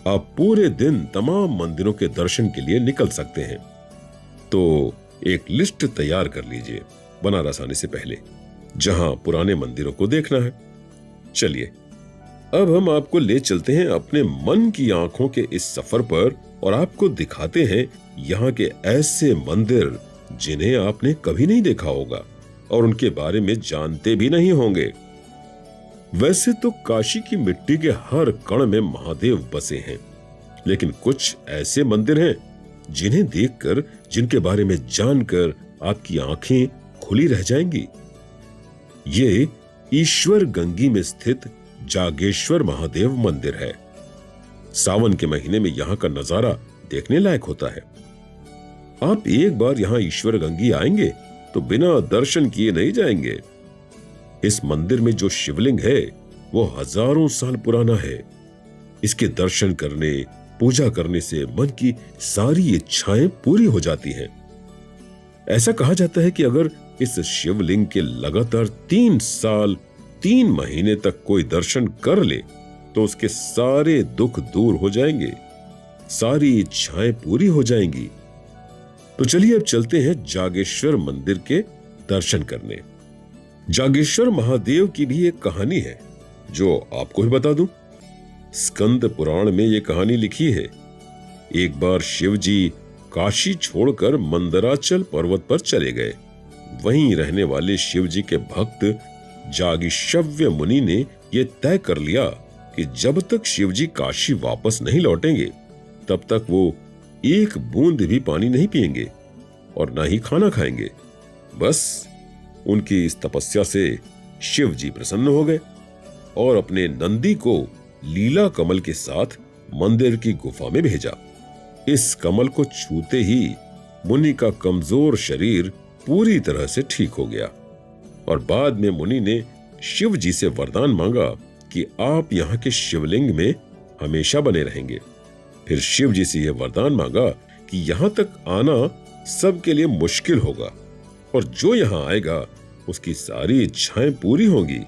आप पूरे दिन तमाम मंदिरों के दर्शन के लिए निकल सकते हैं। तो एक लिस्ट तैयार कर लीजिए बनारस आने से पहले, जहां पुराने मंदिरों को देखना है। चलिए अब हम आपको ले चलते हैं अपने मन की आंखों के इस सफर पर और आपको दिखाते हैं यहाँ के ऐसे मंदिर जिन्हें आपने कभी नहीं देखा होगा और उनके बारे में जानते भी नहीं होंगे। वैसे तो काशी की मिट्टी के हर कण में महादेव बसे हैं, लेकिन कुछ ऐसे मंदिर हैं जिन्हें देखकर, जिनके बारे में जानकर आपकी आंखें खुली रह जाएंगी। ये ईश्वर गंगी में स्थित जागेश्वर महादेव मंदिर है। सावन के महीने में यहाँ का नजारा देखने लायक होता है। आप एक बार यहाँ ईश्वर गंगी आएंगे तो बिना दर्शन किए नहीं जाएंगे। इस मंदिर में जो शिवलिंग है वो हजारों साल पुराना है। इसके दर्शन करने, पूजा करने से मन की सारी इच्छाएं पूरी हो जाती हैं। ऐसा कहा जाता है कि अगर इस शिवलिंग के लगातार 3 साल 3 महीने तक कोई दर्शन कर ले तो उसके सारे दुख दूर हो जाएंगे, सारी इच्छाएं पूरी हो जाएंगी। तो चलिए अब चलते हैं जागेश्वर मंदिर के दर्शन करने। जागेश्वर महादेव की भी एक कहानी है जो आपको भी बता दूं। स्कंद पुराण में यह कहानी लिखी है। एक बार शिव जी काशी छोड़कर मंदराचल पर्वत पर चले गए। वहीं रहने वाले शिव जी के भक्त जागिशव्य मुनि ने यह तय कर लिया कि जब तक शिव जी काशी वापस नहीं लौटेंगे तब तक वो एक बूंद भी पानी नहीं पिएंगे और ना ही खाना खाएंगे। बस उनकी इस तपस्या से शिव जी प्रसन्न हो गए और अपने नंदी को लीला कमल के साथ मंदिर की गुफा में भेजा। इस कमल को छूते ही मुनि का कमजोर शरीर पूरी तरह से ठीक हो गया और बाद में मुनि ने शिव जी से वरदान मांगा कि आप यहाँ के शिवलिंग में हमेशा बने रहेंगे। फिर शिव जी से यह वरदान मांगा कि यहाँ तक आना सबके लिए मुश्किल होगा और जो यहाँ आएगा उसकी सारी इच्छाएं पूरी होंगी।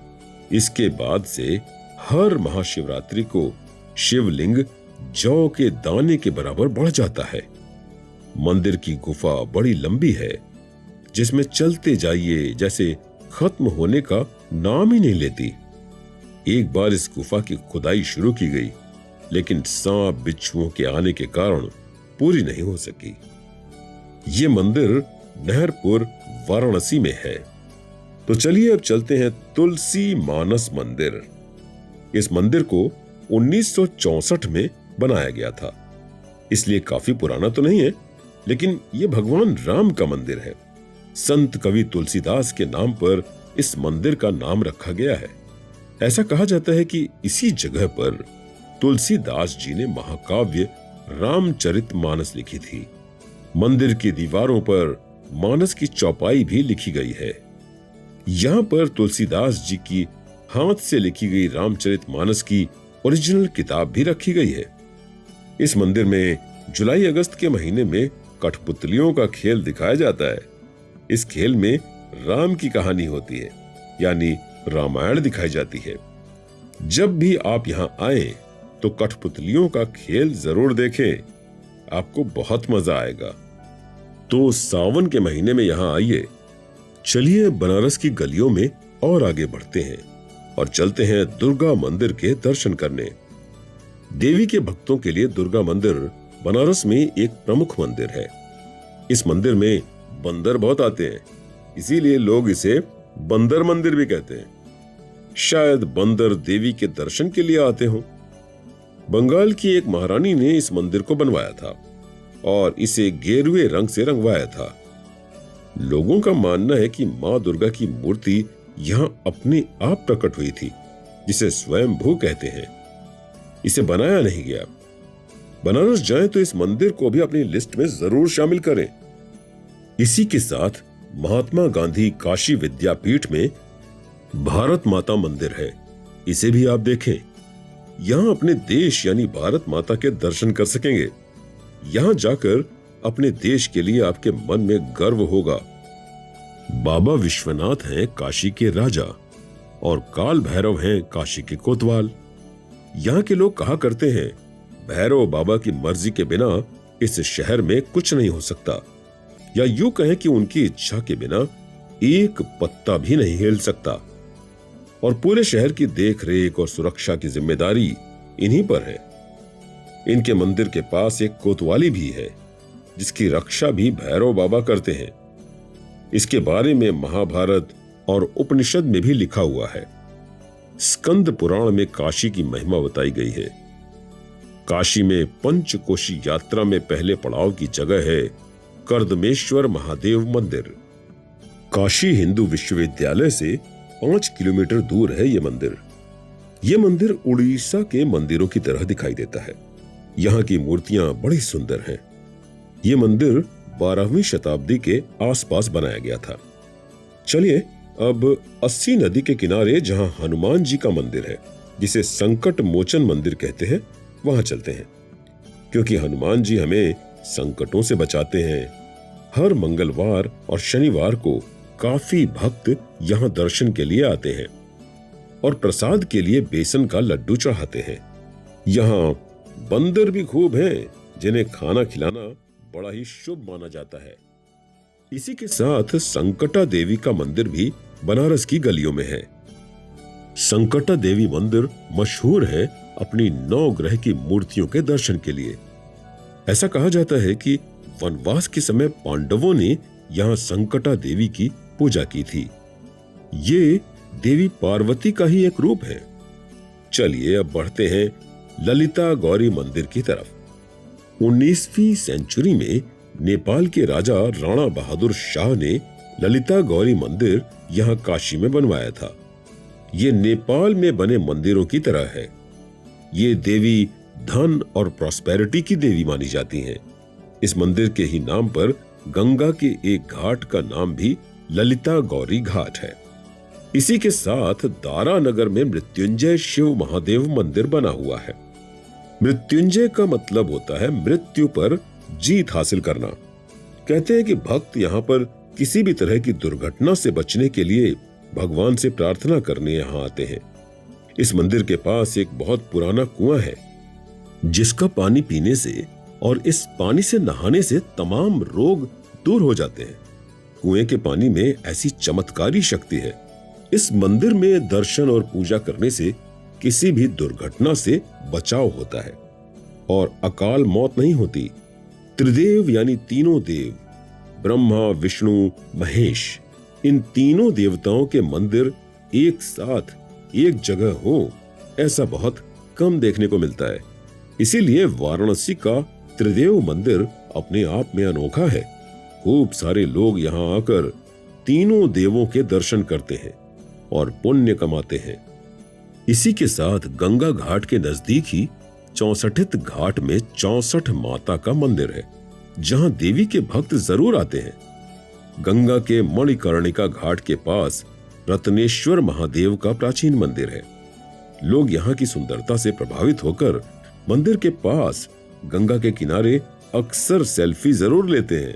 इसके बाद से हर महाशिवरात्रि को शिवलिंग जौ के दाने के बराबर बढ़ जाता है। मंदिर की गुफा बड़ी लंबी है जिसमें चलते जाइए जैसे खत्म होने का नाम ही नहीं लेती। एक बार इस गुफा की खुदाई शुरू की गई लेकिन सांप बिच्छुओं के आने के कारण पूरी नहीं हो सकी। ये मंदिर नहरपुर वाराणसी में है। तो चलिए अब चलते हैं तुलसी मानस मंदिर। इस मंदिर को 1964 में बनाया गया था, इसलिए काफी पुराना तो नहीं है, लेकिन यह भगवान राम का मंदिर है। संत कवि तुलसीदास के नाम पर इस मंदिर का नाम रखा गया है। ऐसा कहा जाता है कि इसी जगह पर तुलसीदास जी ने महाकाव्य रामचरितमानस लिखी थी। मंदिर की दीवारों पर मानस की चौपाई भी लिखी गई है। यहाँ पर तुलसीदास जी की हाथ से लिखी गई रामचरितमानस की ओरिजिनल किताब भी रखी गई है। इस मंदिर में जुलाई अगस्त के महीने में कठपुतलियों का खेल दिखाया जाता है। इस खेल में राम की कहानी होती है, यानी रामायण दिखाई जाती है। जब भी आप यहाँ आए तो कठपुतलियों का खेल जरूर देखें, आपको बहुत मजा आएगा। तो सावन के महीने में यहाँ आइए। चलिए बनारस की गलियों में और आगे बढ़ते हैं और चलते हैं दुर्गा मंदिर के दर्शन करने। देवी के भक्तों के लिए दुर्गा मंदिर बनारस में एक प्रमुख मंदिर है। इस मंदिर में बंदर बहुत आते हैं, इसीलिए लोग इसे बंदर मंदिर भी कहते हैं। शायद बंदर देवी के दर्शन के लिए आते हों। बंगाल की एक महारानी ने इस मंदिर को बनवाया था और इसे गेरुए रंग से रंगवाया था। लोगों का मानना है कि मां दुर्गा की मूर्ति यहां अपने आप प्रकट हुई थी, जिसे स्वयंभू कहते हैं। इसे बनाया नहीं गया। बनारस जाएं तो इस मंदिर को भी अपनी लिस्ट में जरूर शामिल करें। इसी के साथ महात्मा गांधी काशी विद्यापीठ में भारत माता मंदिर है, इसे भी आप देखें। यहां अपने देश यानी भारत माता के दर्शन कर सकेंगे। यहां जाकर अपने देश के लिए आपके मन में गर्व होगा। बाबा विश्वनाथ हैं काशी के राजा और काल भैरव हैं काशी के कोतवाल। यहाँ के लोग कहा करते हैं, भैरव बाबा की मर्जी के बिना इस शहर में कुछ नहीं हो सकता, या यूं कहें कि उनकी इच्छा के बिना एक पत्ता भी नहीं हिल सकता। और पूरे शहर की देखरेख और सुरक्षा की जिम्मेदारी इन्हीं पर है। इनके मंदिर के पास एक कोतवाली भी है, जिसकी रक्षा भी भैरव बाबा करते हैं। इसके बारे में महाभारत और उपनिषद में भी लिखा हुआ है। स्कंद पुराण में काशी की महिमा बताई गई है। काशी में पंचकोशी यात्रा में पहले पड़ाव की जगह है कर्दमेश्वर महादेव मंदिर। काशी हिंदू विश्वविद्यालय से 5 किलोमीटर दूर है ये मंदिर। ये मंदिर उड़ीसा के मंदिरों की तरह दिखाई देता है। यहाँ की मूर्तियां बड़ी सुंदर हैं। ये मंदिर 12वीं शताब्दी के आसपास बनाया गया था। चलिए अब अस्सी नदी के किनारे जहां हनुमान जी का मंदिर है, जिसे संकट मोचन मंदिर कहते हैं, वहां चलते हैं, क्योंकि हनुमान जी हमें संकटों से बचाते हैं। हर मंगलवार और शनिवार को काफी भक्त यहां दर्शन के लिए आते हैं और प्रसाद के लिए बेसन का लड्डू चढ़ाते हैं। यहाँ बंदर भी खूब हैं, जिन्हें खाना खिलाना बड़ा ही शुभ माना जाता है। इसी के साथ संकटा देवी का मंदिर भी बनारस की गलियों में है। संकटा देवी मंदिर मशहूर है अपनी 9 ग्रह की मूर्तियों के दर्शन के लिए। ऐसा कहा जाता है कि वनवास के समय पांडवों ने यहाँ संकटा देवी की पूजा की थी। ये देवी पार्वती का ही एक रूप है। चलिए अब बढ़ते हैं ललिता गौरी मंदिर की तरफ। 19वीं सेंचुरी में नेपाल के राजा राणा बहादुर शाह ने ललिता गौरी मंदिर यहाँ काशी में बनवाया था। ये नेपाल में बने मंदिरों की तरह है। ये देवी धन और प्रॉस्पेरिटी की देवी मानी जाती हैं। इस मंदिर के ही नाम पर गंगा के एक घाट का नाम भी ललिता गौरी घाट है। इसी के साथ दारा नगर में मृत्युंजय शिव महादेव मंदिर बना हुआ है। मृत्युंजय का मतलब होता है मृत्यु पर जीत हासिल करना। कहते हैं कि भक्त यहाँ पर किसी भी तरह की दुर्घटना से बचने के लिए भगवान से प्रार्थना करने यहाँ आते हैं। इस मंदिर के पास एक बहुत पुराना कुआं है, जिसका पानी पीने से और इस पानी से नहाने से तमाम रोग दूर हो जाते हैं। कुएं के पानी में ऐसी चमत्कारी शक्ति है। इस मंदिर में दर्शन और पूजा करने से किसी भी दुर्घटना से बचाव होता है और अकाल मौत नहीं होती। त्रिदेव यानी तीनों देव, ब्रह्मा विष्णु महेश, इन तीनों देवताओं के मंदिर एक साथ एक जगह हो, ऐसा बहुत कम देखने को मिलता है। इसीलिए वाराणसी का त्रिदेव मंदिर अपने आप में अनोखा है। खूब सारे लोग यहाँ आकर तीनों देवों के दर्शन करते हैं और पुण्य कमाते हैं। इसी के साथ गंगा घाट के नजदीक ही 64 घाट में 64 माता का मंदिर है, जहां देवी के भक्त जरूर आते हैं। गंगा के मणिकर्णिका घाट के पास रत्नेश्वर महादेव का प्राचीन मंदिर है। लोग यहाँ की सुंदरता से प्रभावित होकर मंदिर के पास गंगा के किनारे अक्सर सेल्फी जरूर लेते हैं।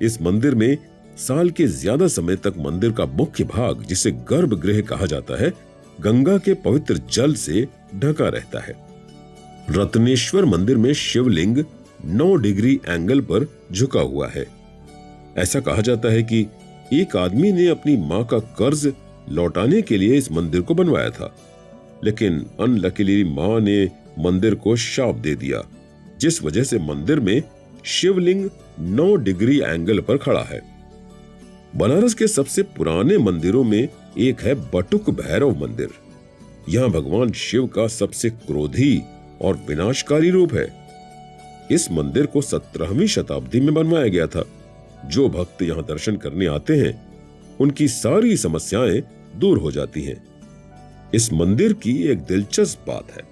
इस मंदिर में साल के ज्यादा समय तक मंदिर का मुख्य भाग, जिसे गर्भगृह कहा जाता है, गंगा के पवित्र जल से ढका रहता है। रत्नेश्वर मंदिर में शिवलिंग 9 डिग्री एंगल पर झुका हुआ है। ऐसा कहा जाता है कि एक आदमी ने अपनी मां का कर्ज लौटाने के लिए इस मंदिर को बनवाया था, लेकिन अनलकीली मां ने मंदिर को शाप दे दिया, जिस वजह से मंदिर में शिवलिंग 9 डिग्री एंगल पर खड़ा है। बनारस के सबसे पुराने मंदिरों में एक है बटुक भैरव मंदिर। यहां भगवान शिव का सबसे क्रोधी और विनाशकारी रूप है। इस मंदिर को 17वीं शताब्दी में बनवाया गया था। जो भक्त यहां दर्शन करने आते हैं, उनकी सारी समस्याएं दूर हो जाती हैं। इस मंदिर की एक दिलचस्प बात है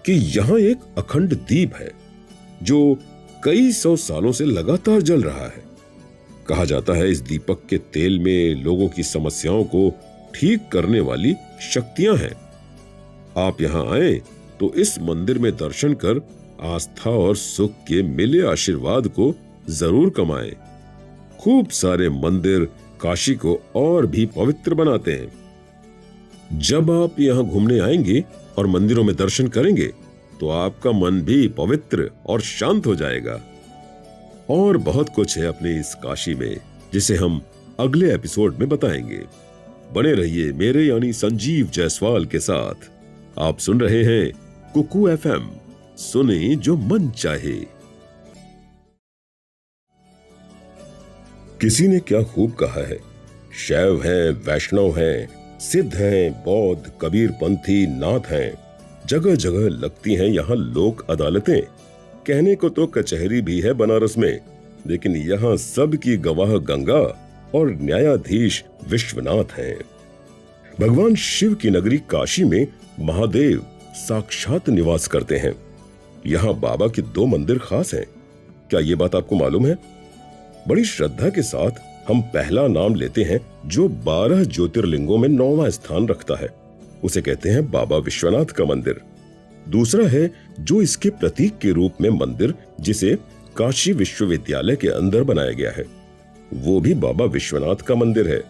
कि यहां एक अखंड दीप है, जो कई सौ सालों से लगातार जल रहा है। कहा जाता है इस दीपक के तेल में लोगों की समस्याओं को ठीक करने वाली शक्तियां हैं। आप यहां आए तो इस मंदिर में दर्शन कर आस्था और सुख के मिले आशीर्वाद को जरूर कमाएं। खूब सारे मंदिर काशी को और भी पवित्र बनाते हैं। जब आप यहां घूमने आएंगे और मंदिरों में दर्शन करेंगे तो आपका मन भी पवित्र और शांत हो जाएगा। और बहुत कुछ है अपने इस काशी में, जिसे हम अगले एपिसोड में बताएंगे। बने रहिए मेरे यानी संजीव जायसवाल के साथ। आप सुन रहे हैं कुकू एफएम, सुने जो मन चाहे। किसी ने क्या खूब कहा है, शैव हैं, वैष्णव हैं, सिद्ध हैं, बौद्ध, कबीरपंथी, नाथ हैं। जगह जगह लगती हैं यहाँ लोक अदालतें। कहने को तो कचहरी भी है बनारस में, लेकिन यहाँ सब की गवाह गंगा और न्यायाधीश विश्वनाथ हैं। भगवान शिव की नगरी काशी में महादेव साक्षात निवास करते हैं। यहाँ बाबा के 2 मंदिर खास हैं। क्या ये बात आपको मालूम है? बड़ी श्रद्धा के साथ हम पहला नाम लेते हैं जो 12 ज्योतिर्लिंगों में 9वां स्थान रखता है, उसे कहते हैं बाबा विश्वनाथ का मंदिर। दूसरा है जो इसके प्रतीक के रूप में मंदिर, जिसे काशी विश्वविद्यालय के अंदर बनाया गया है, वो भी बाबा विश्वनाथ का मंदिर है।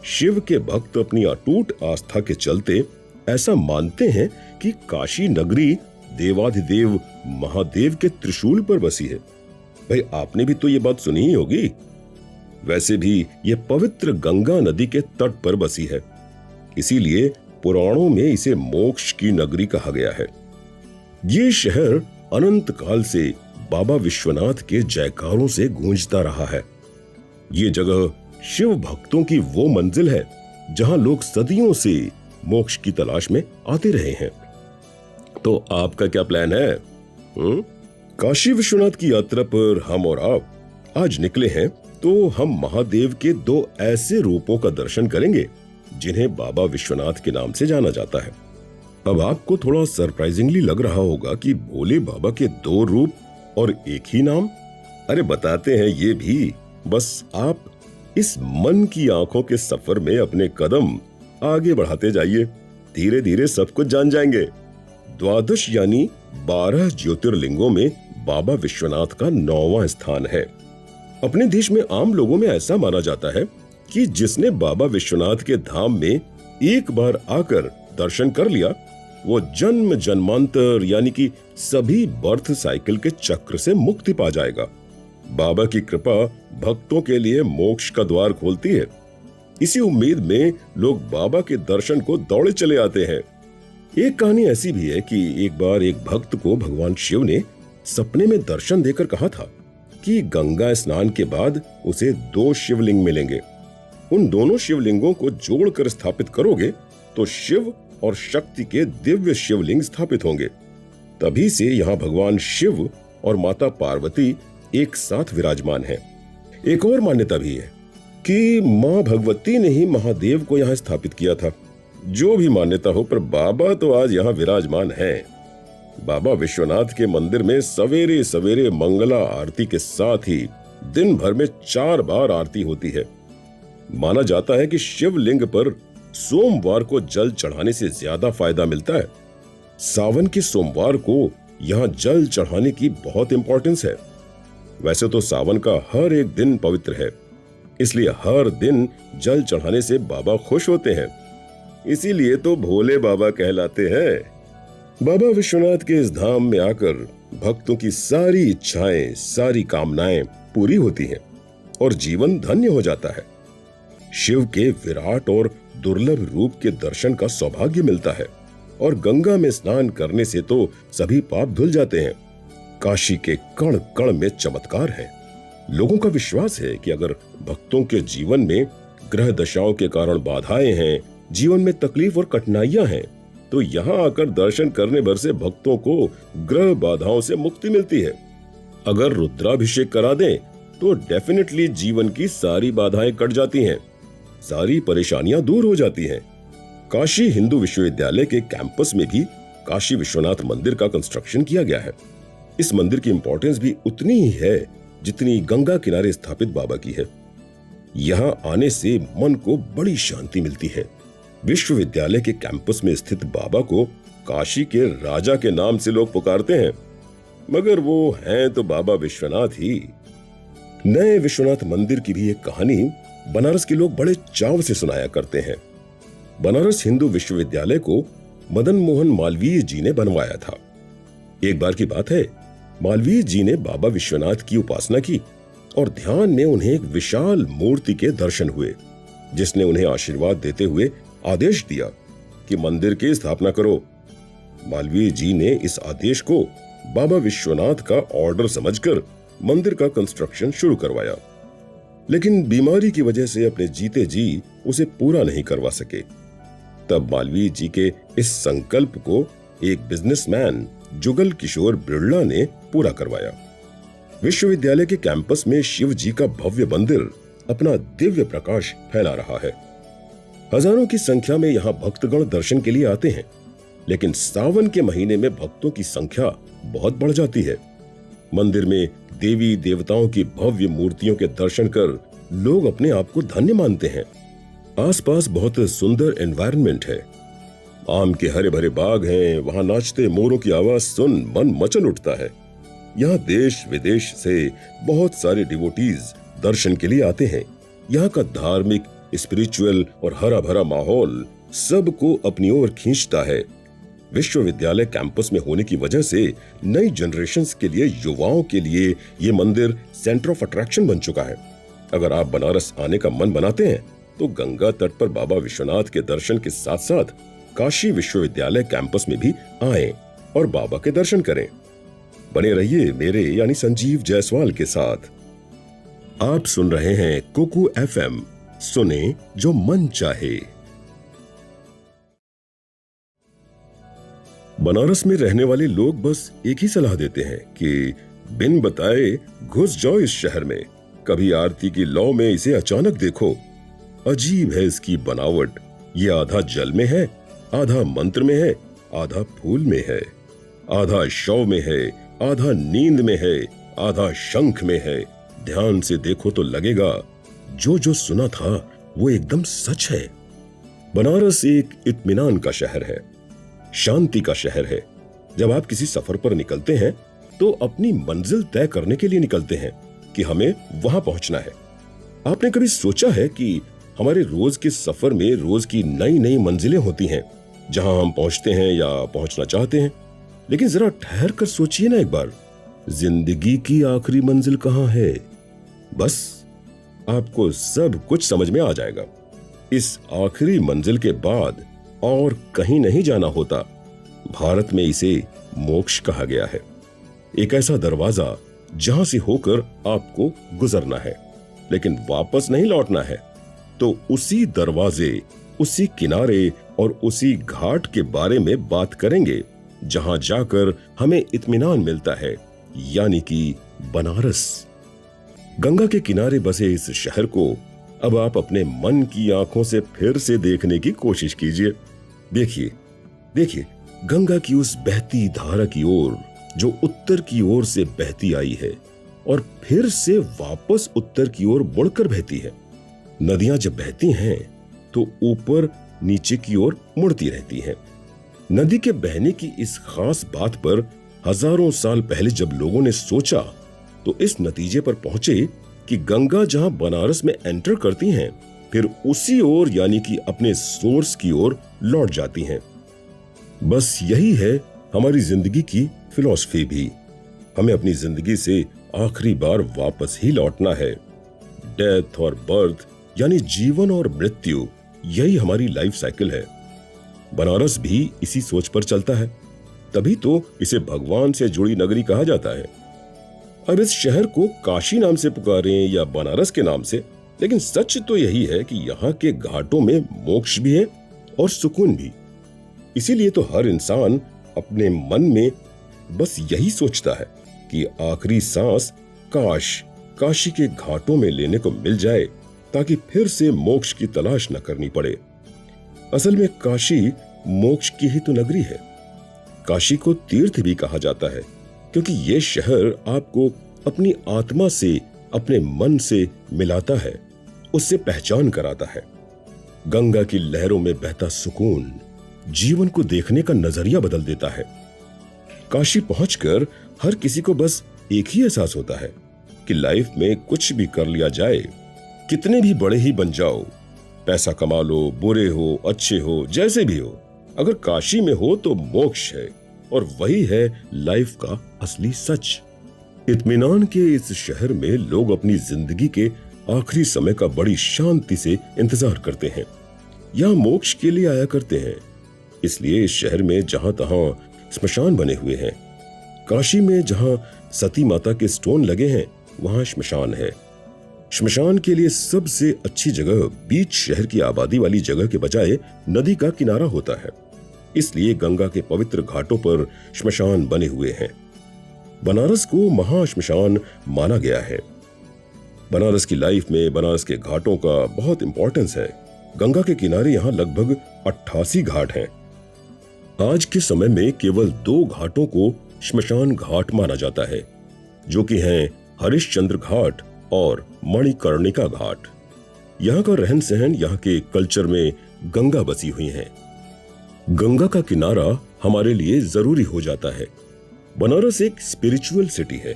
शिव के भक्त अपनी अटूट आस्था के चलते ऐसा मानते हैं कि काशी नगरी देवाधिदेव महादेव के त्रिशूल पर बसी है। भाई, आपने भी तो ये बात सुनी ही होगी। वैसे भी ये पवित्र गंगा नदी के तट पर बसी है, इसीलिए पुराणों में इसे मोक्ष की नगरी कहा गया है। ये शहर अनंत काल से बाबा विश्वनाथ के जयकारों से गूंजता रहा है। ये जगह शिव भक्तों की वो मंजिल है जहां लोग सदियों से मोक्ष की तलाश में आते रहे हैं। तो आपका क्या प्लान है? काशी विश्वनाथ की यात्रा पर हम और आप आज निकले हैं, तो हम महादेव के 2 ऐसे रूपों का दर्शन करेंगे जिन्हें बाबा विश्वनाथ के नाम से जाना जाता है। अब आपको थोड़ा सरप्राइजिंगली लग रहा होगा कि भोले बाबा के 2 रूप और एक ही नाम। अरे बताते हैं ये भी, बस आप इस मन की आंखों के सफर में अपने कदम आगे बढ़ाते जाइए। धीरे धीरे सब कुछ जान जाएंगे। 12 यानी 12 ज्योतिर्लिंगों में बाबा विश्वनाथ का 9वां स्थान है। अपने देश में आम लोगों में ऐसा माना जाता है कि जिसने बाबा विश्वनाथ के धाम में एक बार आकर दर्शन कर लिया, वो जन्म जन्मांतर यानी कि सभी बर्थ साइकिल के चक्र से मुक्ति पा जाएगा। बाबा की कृपा भक्तों के लिए मोक्ष का द्वार खोलती है। इसी उम्मीद में लोग बाबा के दर्शन को दौड़े चले आते हैं। एक कहानी ऐसी भी है कि एक बार एक भक्त को भगवान शिव ने सपने में दर्शन देकर कहा था कि गंगा स्नान के बाद उसे 2 शिवलिंग मिलेंगे। उन दोनों शिवलिंगों को जोड़कर स्थापित करोगे तो शिव और शक्ति के दिव्य शिवलिंग स्थापित होंगे। तभी से यहाँ भगवान शिव और माता पार्वती एक साथ विराजमान हैं। एक और मान्यता भी है कि मां भगवती ने ही महादेव को यहाँ स्थापित किया था। जो भी मान्यता हो, पर बाबा तो आज यहाँ विराजमान हैं। बाबा विश्वनाथ के मंदिर में सवेरे सवेरे मंगला आरती के साथ ही दिन भर में 4 बार आरती होती है। माना जाता है कि शिवलिंग पर सोमवार को जल चढ़ाने से ज्यादा फायदा मिलता है। सावन के सोमवार को यहाँ जल चढ़ाने की बहुत इंपॉर्टेंस है। वैसे तो सावन का हर एक दिन पवित्र है, इसलिए हर दिन जल चढ़ाने से बाबा खुश होते हैं। इसीलिए तो भोले बाबा कहलाते हैं। बाबा विश्वनाथ के इस धाम में आकर भक्तों की सारी इच्छाएं, सारी कामनाएं पूरी होती हैं और जीवन धन्य हो जाता है। शिव के विराट और दुर्लभ रूप के दर्शन का सौभाग्य मिलता है और गंगा में स्नान करने से तो सभी पाप धुल जाते हैं। काशी के कण कण में चमत्कार है। लोगों का विश्वास है कि अगर भक्तों के जीवन में ग्रह दशाओं के कारण बाधाएं हैं, जीवन में तकलीफ और कठिनाइयां हैं, तो यहाँ आकर दर्शन करने भर से भक्तों को ग्रह बाधाओं से मुक्ति मिलती है। अगर रुद्राभिषेक करा दें तो डेफिनेटली जीवन की सारी बाधाएं कट जाती हैं, सारी परेशानियां दूर हो जाती हैं। काशी हिंदू विश्वविद्यालय के कैंपस में भी काशी विश्वनाथ मंदिर का कंस्ट्रक्शन किया गया है। इस मंदिर की इंपॉर्टेंस भी उतनी ही है जितनी गंगा किनारे स्थापित बाबा की है। यहाँ आने से मन को बड़ी शांति मिलती है। विश्वविद्यालय के कैंपस में स्थित बाबा को काशी के राजा के नाम से लोग पुकारते हैं, मगर वो हैं तो बाबा विश्वनाथ ही। नए विश्वनाथ मंदिर की भी एक कहानी बनारस के लोग बड़े चाव से सुनाया करते हैं। बनारस हिंदू विश्वविद्यालय को मदन मोहन मालवीय जी ने बनवाया था। एक बार की बात है, मालवीय जी ने बाबा विश्वनाथ की उपासना की और ध्यान में उन्हें एक विशाल मूर्ति के दर्शन हुए, जिसने उन्हें आशीर्वाद देते हुए आदेश दिया कि मंदिर की स्थापना करो। मालवीय जी ने इस आदेश को बाबा विश्वनाथ का ऑर्डर समझकर मंदिर का कंस्ट्रक्शन शुरू करवाया, लेकिन बीमारी की वजह से अपने जीते जी उसे पूरा नहीं करवा सके। तब मालवीय जी के इस संकल्प को एक बिजनेसमैन जुगल किशोर बिरला ने पूरा करवाया। विश्वविद्यालय के कैंपस में शिव जी का भव्य मंदिर अपना दिव्य प्रकाश फैला रहा है। हजारों की संख्या में यहाँ भक्तगण दर्शन के लिए आते हैं, लेकिन सावन के महीने में भक्तों की संख्या बहुत बढ़ जाती है। मंदिर में देवी देवताओं की भव्य मूर्तियों के दर्शन कर लोग अपने आप को धन्य मानते हैं। आसपास बहुत सुंदर एनवायरनमेंट है। आम के हरे भरे बाग हैं, वहां नाचते मोरों की आवाज सुन मन मचल उठता है। यहाँ देश विदेश से बहुत सारे डिवोटीज दर्शन के लिए आते हैं। यहाँ का धार्मिक, स्पिरिचुअल और हरा भरा माहौल सबको अपनी ओर खींचता है। विश्वविद्यालय कैंपस में होने की वजह से नई जनरेशन्स के लिए, युवाओं के लिए ये मंदिर सेंटर ऑफ अट्रैक्शन बन चुका है। अगर आप बनारस आने का मन बनाते हैं तो गंगा तट पर बाबा विश्वनाथ के दर्शन के साथ साथ काशी विश्वविद्यालय कैंपस में भी आएं और बाबा के दर्शन करें। बने रहिए मेरे यानी संजीव जायसवाल के साथ। आप सुन रहे हैं कुकू FM, सुने जो मन चाहे। बनारस में रहने वाले लोग बस एक ही सलाह देते हैं कि बिन बताए घुस जाओ इस शहर में। कभी आरती की लौ में इसे अचानक देखो। अजीब है इसकी बनावट। ये आधा जल में है, आधा मंत्र में है, आधा फूल में है, आधा शव में है, आधा नींद में है, आधा शंख में है। ध्यान से देखो तो लगेगा जो जो सुना था वो एकदम सच है। बनारस एक इत्मीनान का शहर है, शांति का शहर है। जब आप किसी सफर पर निकलते हैं तो अपनी मंजिल तय करने के लिए निकलते हैं कि हमें वहां पहुंचना है। आपने कभी सोचा है कि हमारे रोज के सफर में रोज की नई नई मंजिलें होती हैं जहां हम पहुंचते हैं या पहुंचना चाहते हैं, लेकिन जरा ठहर कर सोचिए ना एक बार, जिंदगी की आखिरी मंजिल कहां है? बस आपको सब कुछ समझ में आ जाएगा। इस आखिरी मंजिल के बाद और कहीं नहीं जाना होता। भारत में इसे मोक्ष कहा गया है। एक ऐसा दरवाजा जहां से होकर आपको गुजरना है, लेकिन वापस नहीं लौटना है। तो उसी दरवाजे, उसी किनारे और उसी घाट के बारे में बात करेंगे जहां जाकर हमें इत्मीनान मिलता है, यानी कि बनारस। गंगा के किनारे बसे इस शहर को अब आप अपने मन की आंखों से फिर से देखने की कोशिश कीजिए। देखिए देखिए, गंगा की उस बहती धारा की ओर जो उत्तर की ओर से बहती आई है और फिर से वापस उत्तर की ओर मुड़कर बहती है। नदियां जब बहती हैं तो ऊपर नीचे की ओर मुड़ती रहती हैं। नदी के बहने की इस खास बात पर हजारों साल पहले जब लोगों ने सोचा तो इस नतीजे पर पहुंचे कि गंगा जहां बनारस में एंटर करती हैं, फिर उसी ओर यानी कि अपने सोर्स की ओर लौट जाती हैं। बस यही है हमारी जिंदगी की फिलॉसफी भी। हमें अपनी जिंदगी से आखिरी बार वापस ही लौटना है। डेथ और बर्थ यानी जीवन और मृत्यु, यही हमारी लाइफ साइकिल है। बनारस भी इसी सोच पर चलता है, तभी तो इसे भगवान से जुड़ी नगरी कहा जाता है। अब इस शहर को काशी नाम से पुकारें या बनारस के नाम से, लेकिन सच तो यही है कि यहाँ के घाटों में मोक्ष भी है और सुकून भी। इसीलिए तो हर इंसान अपने मन में बस यही सोचता है कि आखिरी सांस काश काशी के घाटों में लेने को मिल जाए, ताकि फिर से मोक्ष की तलाश न करनी पड़े। असल में काशी मोक्ष की ही तो नगरी है। काशी को तीर्थ भी कहा जाता है क्योंकि यह शहर आपको अपनी आत्मा से, अपने मन से मिलाता है, उससे पहचान कराता है। गंगा की लहरों में बहता सुकून जीवन को देखने का नजरिया बदल देता है। काशी पहुंचकर हर किसी को बस एक ही एहसास होता है कि लाइफ में कुछ भी कर लिया जाए, कितने भी बड़े ही बन जाओ, पैसा कमा लो, बुरे हो, अच्छे हो, जैसे भी हो, अगर काशी में हो तो मोक्ष है, और वही है लाइफ का असली सच। इत्मीनान के इस शहर में लोग अपनी जिंदगी के आखिरी समय का बड़ी शांति से इंतजार करते हैं। यहाँ मोक्ष के लिए आया करते हैं। इसलिए इस शहर में जहां तहां श्मशान बने हुए हैं। काशी में जहां सती माता के स्टोन लगे हैं, वहां श्मशान है। श्मशान के लिए सबसे अच्छी जगह बीच शहर की आबादी वाली जगह के बजाय नदी का किनारा होता है। इसलिए गंगा के पवित्र घाटों पर श्मशान बने हुए हैं। बनारस को महाश्मशान माना गया है। बनारस की लाइफ में बनारस के घाटों का बहुत इंपॉर्टेंस है। गंगा के किनारे यहाँ लगभग 88 घाट हैं। आज के समय में केवल 2 घाटों को श्मशान घाट माना जाता है, जो कि हैं हरिश्चंद्र घाट और मणिकर्णिका घाट। यहाँ का रहन सहन, यहाँ के कल्चर में गंगा बसी हुई है। गंगा का किनारा हमारे लिए जरूरी हो जाता है। बनारस एक स्पिरिचुअल सिटी है।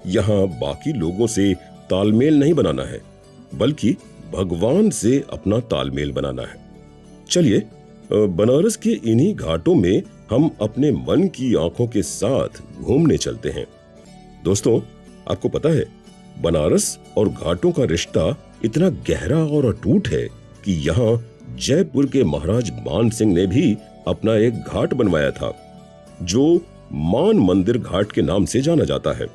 यहाँ बाकी लोगों से तालमेल नहीं बनाना है, बल्कि भगवान से अपना तालमेल बनाना है। चलिए बनारस के इन्हीं घाटों में हम अपने मन की आंखों के साथ घूमने चलते हैं। दोस्तों, आपको पता है बनारस और घाटों का रिश्ता इतना गहरा और अटूट है कि यहाँ जयपुर के महाराज मान सिंह ने भी अपना एक घाट बनवाया था, जो मान मंदिर घाट के नाम से जाना जाता है।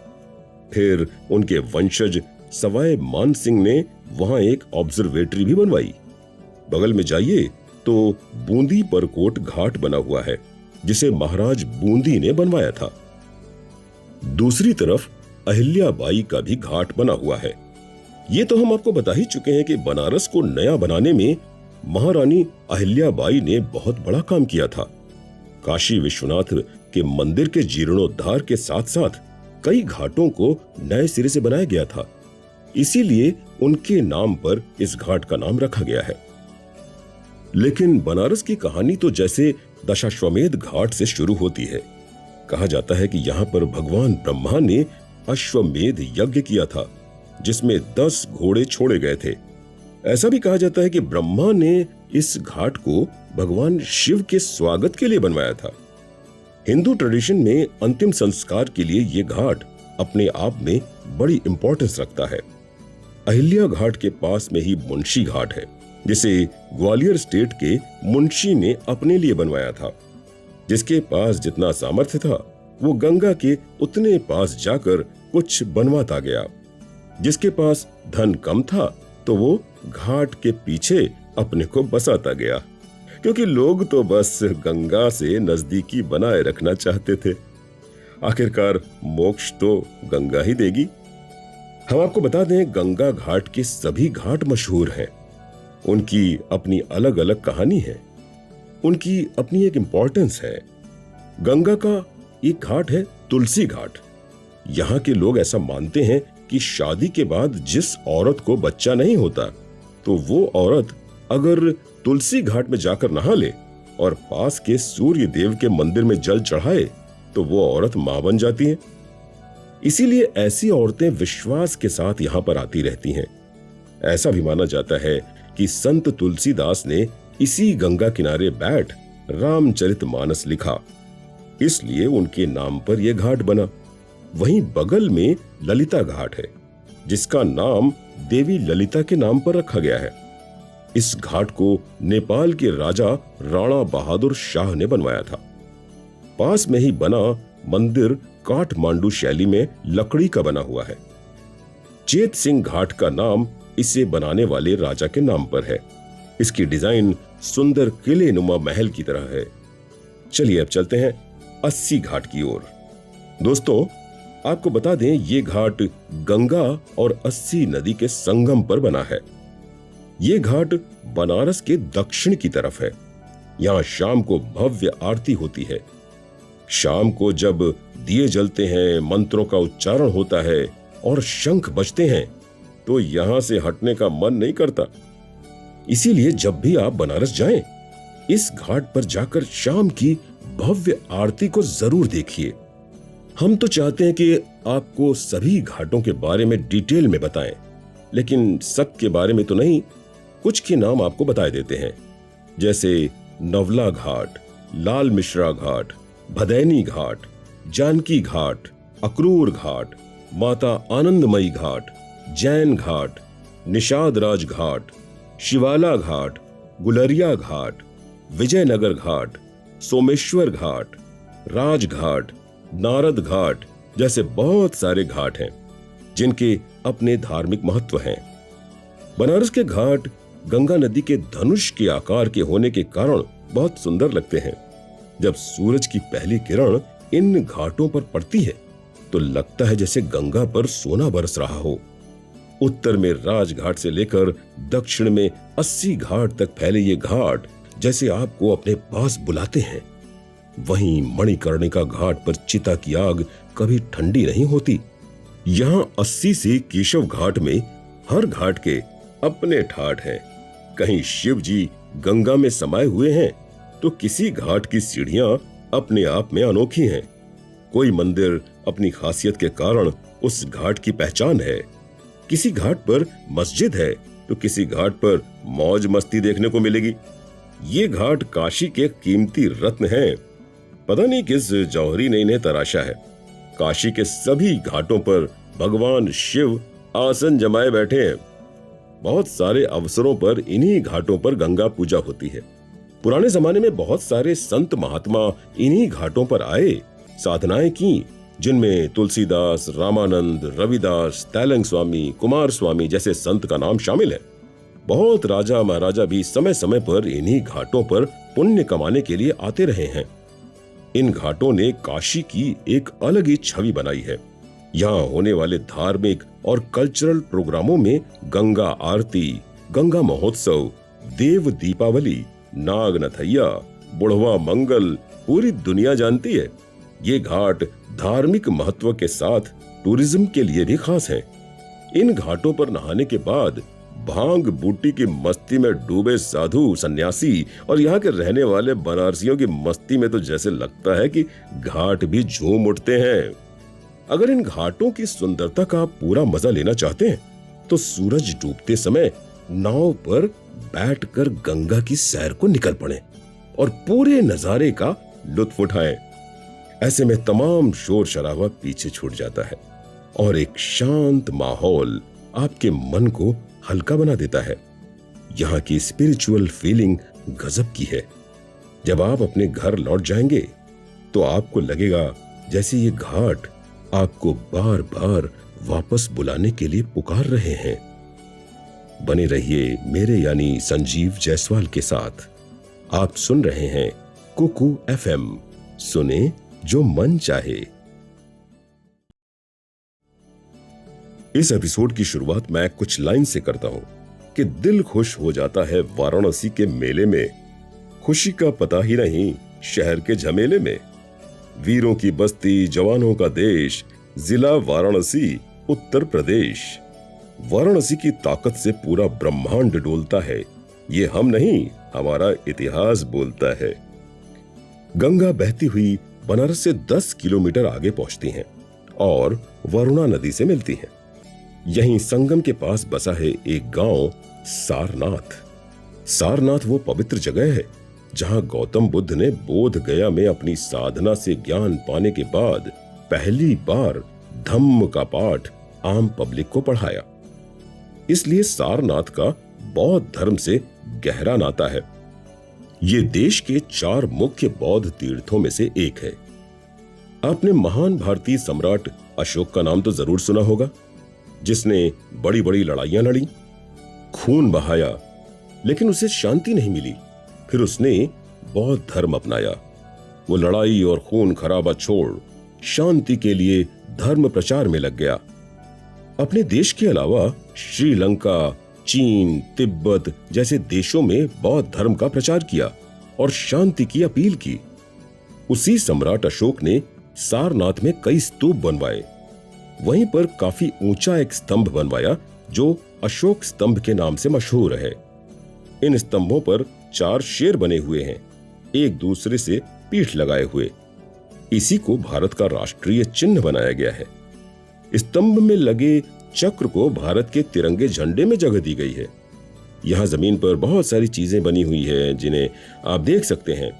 फिर उनके वंशज सवाई मान सिंह ने वहां एक ऑब्जर्वेटरी भी बनवाई। बगल में जाइए तो बूंदी परकोट घाट बना हुआ है, जिसे महाराज बूंदी ने बनवाया था। दूसरी तरफ अहिल्याबाई का भी घाट बना हुआ है। ये तो हम आपको बता ही चुके हैं कि बनारस को नया बनाने में महारानी अहिल्याबाई ने बहुत बड़ा काम किया था। काशी विश्वनाथ के मंदिर के जीर्णोद्धार के साथ साथ कई घाटों को नए सिरे से बनाया गया था। इसीलिए उनके नाम पर इस घाट का नाम रखा गया है। लेकिन बनारस की कहानी तो जैसे दशाश्वमेध घाट से शुरू होती है। कहा जाता है कि यहाँ पर भगवान ब्रह्मा ने अश्वमेध यज्ञ किया था, जिसमें 10 घोड़े छोड़े गए थे। ऐसा भी कहा जाता है कि ब्रह्मा ने इस घाट को भगवान शिव के स्वागत के लिए बनवाया था। हिंदू ट्रेडिशन में अंतिम संस्कार के लिए ये घाट अपने आप में बड़ी इंपॉर्टेंस रखता है। अहिल्या घाट के पास में ही मुंशी घाट है, जिसे ग्वालियर स्टेट के मुंशी ने अपने लिए बनवाया था। जिसके पास जितना सामर्थ्य था, वो गंगा के उतने पास जाकर कुछ बनवाता गया। जिसके पास धन कम था, तो वो घाट के पीछे अपने को बसाता गया। क्योंकि लोग तो बस गंगा से नजदीकी बनाए रखना चाहते थे। आखिरकार मोक्ष तो गंगा ही देगी। हम आपको बता दें, गंगा घाट के सभी घाट मशहूर हैं। उनकी अपनी अलग अलग कहानी है, उनकी अपनी एक इंपॉर्टेंस है। गंगा का एक घाट है तुलसी घाट। यहाँ के लोग ऐसा मानते हैं कि शादी के बाद जिस औरत को बच्चा नहीं होता, तो वो औरत अगर तुलसी घाट में जाकर नहा ले और पास के सूर्य देव के मंदिर में जल चढ़ाए, तो वो औरत मां बन जाती है। इसीलिए ऐसी औरतें विश्वास के साथ यहां पर आती रहती हैं। ऐसा भी माना जाता है कि संत तुलसीदास ने इसी गंगा किनारे बैठ रामचरितमानस लिखा, इसलिए उनके नाम पर यह घाट बना। वहीं बगल में ललिता घाट है, जिसका नाम देवी ललिता के नाम पर रखा गया है। इस घाट को नेपाल के राजा राणा बहादुर शाह ने बनवाया था। पास में ही बना मंदिर काठमांडू शैली में लकड़ी का बना हुआ है। चेत सिंह घाट का नाम इसे बनाने वाले राजा के नाम पर है। इसकी डिजाइन सुंदर किले नुमा महल की तरह है। चलिए अब चलते हैं 80 घाट की ओर। दोस्तों, आपको बता दें, ये घाट गंगा और 80 नदी के संगम पर बना है। ये घाट बनारस के दक्षिण की तरफ है। यहाँ शाम को भव्य आरती होती है। शाम को जब दिए जलते हैं, मंत्रों का उच्चारण होता है और शंख बजते हैं, तो यहां से हटने का मन नहीं करता। इसीलिए जब भी आप बनारस जाएं, इस घाट पर जाकर शाम की भव्य आरती को जरूर देखिए। हम तो चाहते हैं कि आपको सभी घाटों के बारे में डिटेल में बताएं, लेकिन सब के बारे में तो नहीं, कुछ के नाम आपको बताए देते हैं, जैसे नवला घाट, लाल मिश्रा घाट, भदैनी घाट, जानकी घाट, अक्रूर घाट, माता आनंदमयी घाट, जैन घाट, निषाद राज घाट, शिवाला घाट, गुलरिया घाट, विजयनगर घाट, सोमेश्वर घाट, राजघाट, नारद घाट जैसे बहुत सारे घाट हैं, जिनके अपने धार्मिक महत्व हैं। बनारस के घाट गंगा नदी के धनुष के आकार के होने के कारण बहुत सुंदर लगते हैं। जब सूरज की पहली किरण इन घाटों पर पड़ती है, तो लगता है जैसे गंगा पर सोना बरस रहा हो। उत्तर में राजघाट से लेकर दक्षिण में 80 घाट तक फैले ये घाट जैसे आपको अपने पास बुलाते हैं। वहीं मणिकर्णिका घाट पर चिता की आग कभी ठंडी नहीं होती। यहाँ 80 से केशव घाट में हर घाट के अपने ठाठ हैं। कहीं शिव जी गंगा में समाये हुए हैं, तो किसी घाट की सीढ़ियां अपने आप में अनोखी हैं। कोई मंदिर अपनी खासियत के कारण उस घाट की पहचान है। किसी घाट पर मस्जिद है, तो किसी घाट पर मौज मस्ती देखने को मिलेगी। ये घाट काशी के कीमती रत्न हैं। पता नहीं किस जौहरी ने इन्हें तराशा है। काशी के सभी घाटों पर भगवान शिव आसन जमाए बैठे हैं। बहुत सारे अवसरों पर इन्हीं घाटों पर गंगा पूजा होती है। पुराने जमाने में बहुत सारे संत महात्मा इन्हीं घाटों पर आए, साधनाएं की, जिनमें तुलसीदास, रामानंद, रविदास, तैलंग स्वामी, कुमार स्वामी जैसे संत का नाम शामिल है। बहुत राजा महाराजा भी समय समय पर इन्हीं घाटों पर पुण्य कमाने के लिए आते रहे हैं। इन घाटों ने काशी की एक अलग ही छवि बनाई है। यहाँ होने वाले धार्मिक और कल्चरल प्रोग्रामों में गंगा आरती, गंगा महोत्सव, देव दीपावली, नाग नथैया, बुढ़वा मंगल पूरी दुनिया जानती है। ये घाट धार्मिक महत्व के साथ टूरिज्म के लिए भी खास हैं। इन घाटों पर नहाने के बाद भांग बूटी की मस्ती में डूबे साधु, सन्यासी और यहाँ के रहने वाले बनारसियों की मस्ती में तो जैसे लगता है कि घाट भी झूम उठते हैं। अगर इन घाटों की सुंदरता का पूरा मजा लेना चाहते हैं, तो सूरज डूबते समय नाव पर बैठकर गंगा की सैर को निकल पड़ें और पूरे नजारे का लुत्फ उठाएं। ऐसे में तमाम शोर शराबा पीछे छूट जाता है और एक शांत माहौल आपके मन को हल्का बना देता है। यहाँ की स्पिरिचुअल फीलिंग गजब की है। जब आप अपने घर लौट जाएंगे, तो आपको लगेगा जैसे ये घाट आपको बार बार वापस बुलाने के लिए पुकार रहे हैं। बने रहिए मेरे यानी संजीव जायसवाल के साथ। आप सुन रहे हैं कुकू FM। सुने जो मन चाहे। इस एपिसोड की शुरुआत मैं कुछ लाइन से करता हूं कि दिल खुश हो जाता है वाराणसी के मेले में, खुशी का पता ही नहीं शहर के झमेले में। वीरों की बस्ती, जवानों का देश, जिला वाराणसी, उत्तर प्रदेश। वाराणसी की ताकत से पूरा ब्रह्मांड डोलता है, ये हम नहीं हमारा इतिहास बोलता है। गंगा बहती हुई बनारस से 10 किलोमीटर आगे पहुंचती हैं और वरुणा नदी से मिलती हैं। यहीं संगम के पास बसा है एक गांव सारनाथ। सारनाथ वो पवित्र जगह है जहां गौतम बुद्ध ने बोध गया में अपनी साधना से ज्ञान पाने के बाद पहली बार धम्म का पाठ आम पब्लिक को पढ़ाया। इसलिए सारनाथ का बौद्ध धर्म से गहरा नाता है। ये देश के 4 मुख्य बौद्ध तीर्थों में से एक है। आपने महान भारतीय सम्राट अशोक का नाम तो जरूर सुना होगा, जिसने बड़ी बड़ी लड़ाइयां लड़ी, खून बहाया, लेकिन उसे शांति नहीं मिली। फिर उसने बौद्ध धर्म अपनाया। वो लड़ाई और खून खराबा छोड़ शांति के लिए धर्म प्रचार में लग गया। अपने देश के अलावा श्रीलंका, चीन, तिब्बत जैसे देशों में बौद्ध धर्म का प्रचार किया और शांति की अपील की। उसी सम्राट अशोक ने सारनाथ में कई स्तूप बनवाए। वहीं पर काफी ऊंचा एक स्तंभ बनवाया जो अशोक स्तंभ के नाम से मशहूर है। इन स्तंभों पर 4 शेर बने हुए हैं, एक दूसरे से पीठ लगाए हुए। इसी को भारत का राष्ट्रीय चिन्ह बनाया गया है। स्तंभ में लगे चक्र को भारत के तिरंगे झंडे में जगह दी गई है। यहाँ जमीन पर बहुत सारी चीजें बनी हुई है जिन्हें आप देख सकते हैं,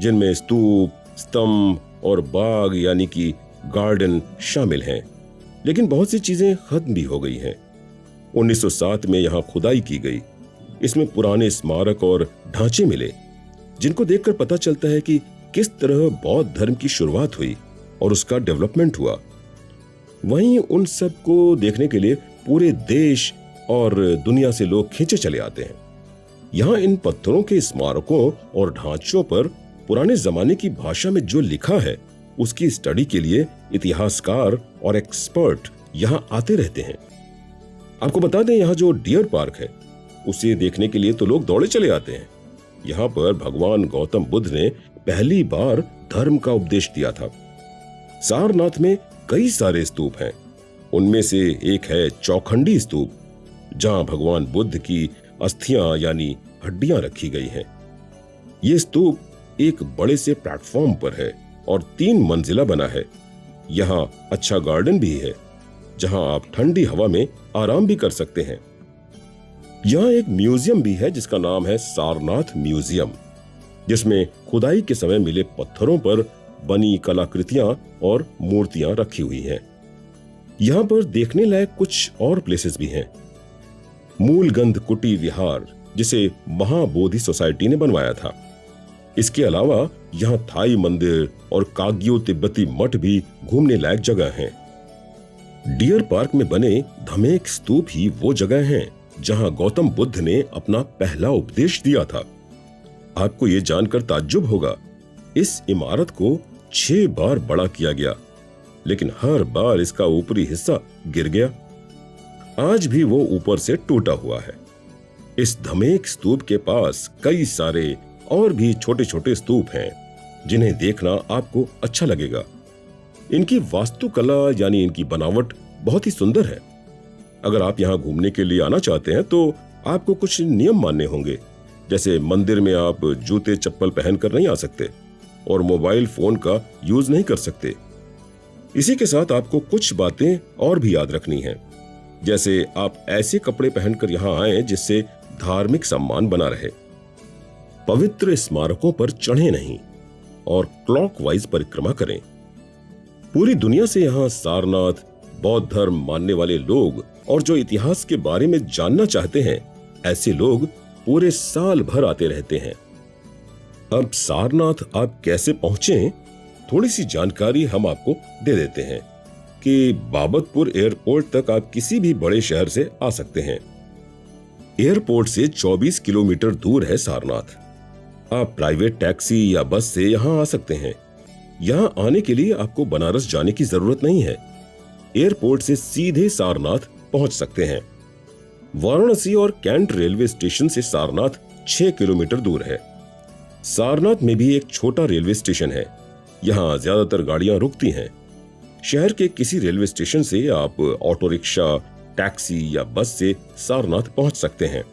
जिनमें स्तूप, स्तंभ और बाग यानी कि गार्डन शामिल हैं। लेकिन बहुत सी चीजें खत्म भी हो गई हैं। 1907 में यहाँ खुदाई की गई। इसमें पुराने स्मारक और ढांचे मिले, जिनको देखकर पता चलता है कि किस तरह बौद्ध धर्म की शुरुआत हुई और उसका डेवलपमेंट हुआ। वहीं उन सब को देखने के लिए पूरे देश और दुनिया से लोग खींचे चले आते हैं। यहाँ इन पत्थरों के स्मारकों और ढांचों पर पुराने जमाने की भाषा में जो लिखा है, उसकी स्टडी के लिए इतिहासकार और एक्सपर्ट यहाँ आते रहते हैं। आपको बता दें, यहाँ जो डियर पार्क है, उसे देखने के लिए तो लोग दौड़े चले आते हैं। यहाँ पर भगवान गौतम बुद्ध ने पहली बार धर्म का उपदेश दिया था। सारनाथ में कई सारे स्तूप हैं। उनमें से एक है चौखंडी स्तूप, जहां भगवान बुद्ध की अस्थियां यानी हड्डियां रखी गई हैं। ये स्तूप एक बड़े से प्लेटफॉर्म पर है और 3 मंजिला बना है। यहाँ अच्छा गार्डन भी है, जहां आप ठंडी हवा में आराम भी कर सकते हैं। यहाँ एक म्यूजियम भी है जिसका नाम है सारनाथ म्यूजियम, जिसमें खुदाई के समय मिले पत्थरों पर बनी कलाकृतियां और मूर्तियां रखी हुई हैं। यहाँ पर देखने लायक कुछ और प्लेसेस भी हैं। मूलगंध कुटी विहार, जिसे महाबोधि सोसाइटी ने बनवाया था। इसके अलावा यहाँ थाई मंदिर और काग्यो तिब्बती मठ भी घूमने लायक जगह हैं। डियर पार्क में बने धमेक स्तूप ही वो जगह हैं जहां गौतम बुद्ध ने अपना पहला उपदेश दिया था। आपको ये जानकर ताज्जुब होगा, इस इमारत को 6 बार बड़ा किया गया, लेकिन हर बार इसका ऊपरी हिस्सा गिर गया। आज भी वो ऊपर से टूटा हुआ है। इस धमेक स्तूप के पास कई सारे और भी छोटे छोटे स्तूप हैं, जिन्हें देखना आपको अच्छा लगेगा। इनकी वास्तुकला यानी इनकी बनावट बहुत ही सुंदर है। अगर आप यहाँ घूमने के लिए आना चाहते हैं तो आपको कुछ नियम मानने होंगे, जैसे मंदिर में आप जूते चप्पल पहनकर नहीं आ सकते और मोबाइल फोन का यूज नहीं कर सकते। इसी के साथ आपको कुछ बातें और भी याद रखनी हैं, जैसे आप ऐसे कपड़े पहनकर यहाँ आए जिससे धार्मिक सम्मान बना रहे, पवित्र स्मारकों पर चढ़े नहीं और क्लॉकवाइज परिक्रमा करें। पूरी दुनिया से यहाँ सारनाथ, बौद्ध धर्म मानने वाले लोग और जो इतिहास के बारे में जानना चाहते हैं, ऐसे लोग पूरे साल भर आते रहते हैं। अब सारनाथ आप कैसे पहुंचे, थोड़ी सी जानकारी हम आपको दे देते हैं कि बाबतपुर एयरपोर्ट तक आप किसी भी बड़े शहर से आ सकते हैं। एयरपोर्ट से 24 किलोमीटर दूर है सारनाथ। आप प्राइवेट टैक्सी या बस से यहाँ आ सकते हैं। यहाँ आने के लिए आपको बनारस जाने की जरूरत नहीं है। एयरपोर्ट से सीधे सारनाथ पहुंच सकते हैं। वाराणसी और कैंट रेलवे स्टेशन से सारनाथ 6 किलोमीटर दूर है। सारनाथ में भी एक छोटा रेलवे स्टेशन है। यहाँ ज्यादातर गाड़ियां रुकती हैं। शहर के किसी रेलवे स्टेशन से आप ऑटो रिक्शा, टैक्सी या बस से सारनाथ पहुंच सकते हैं।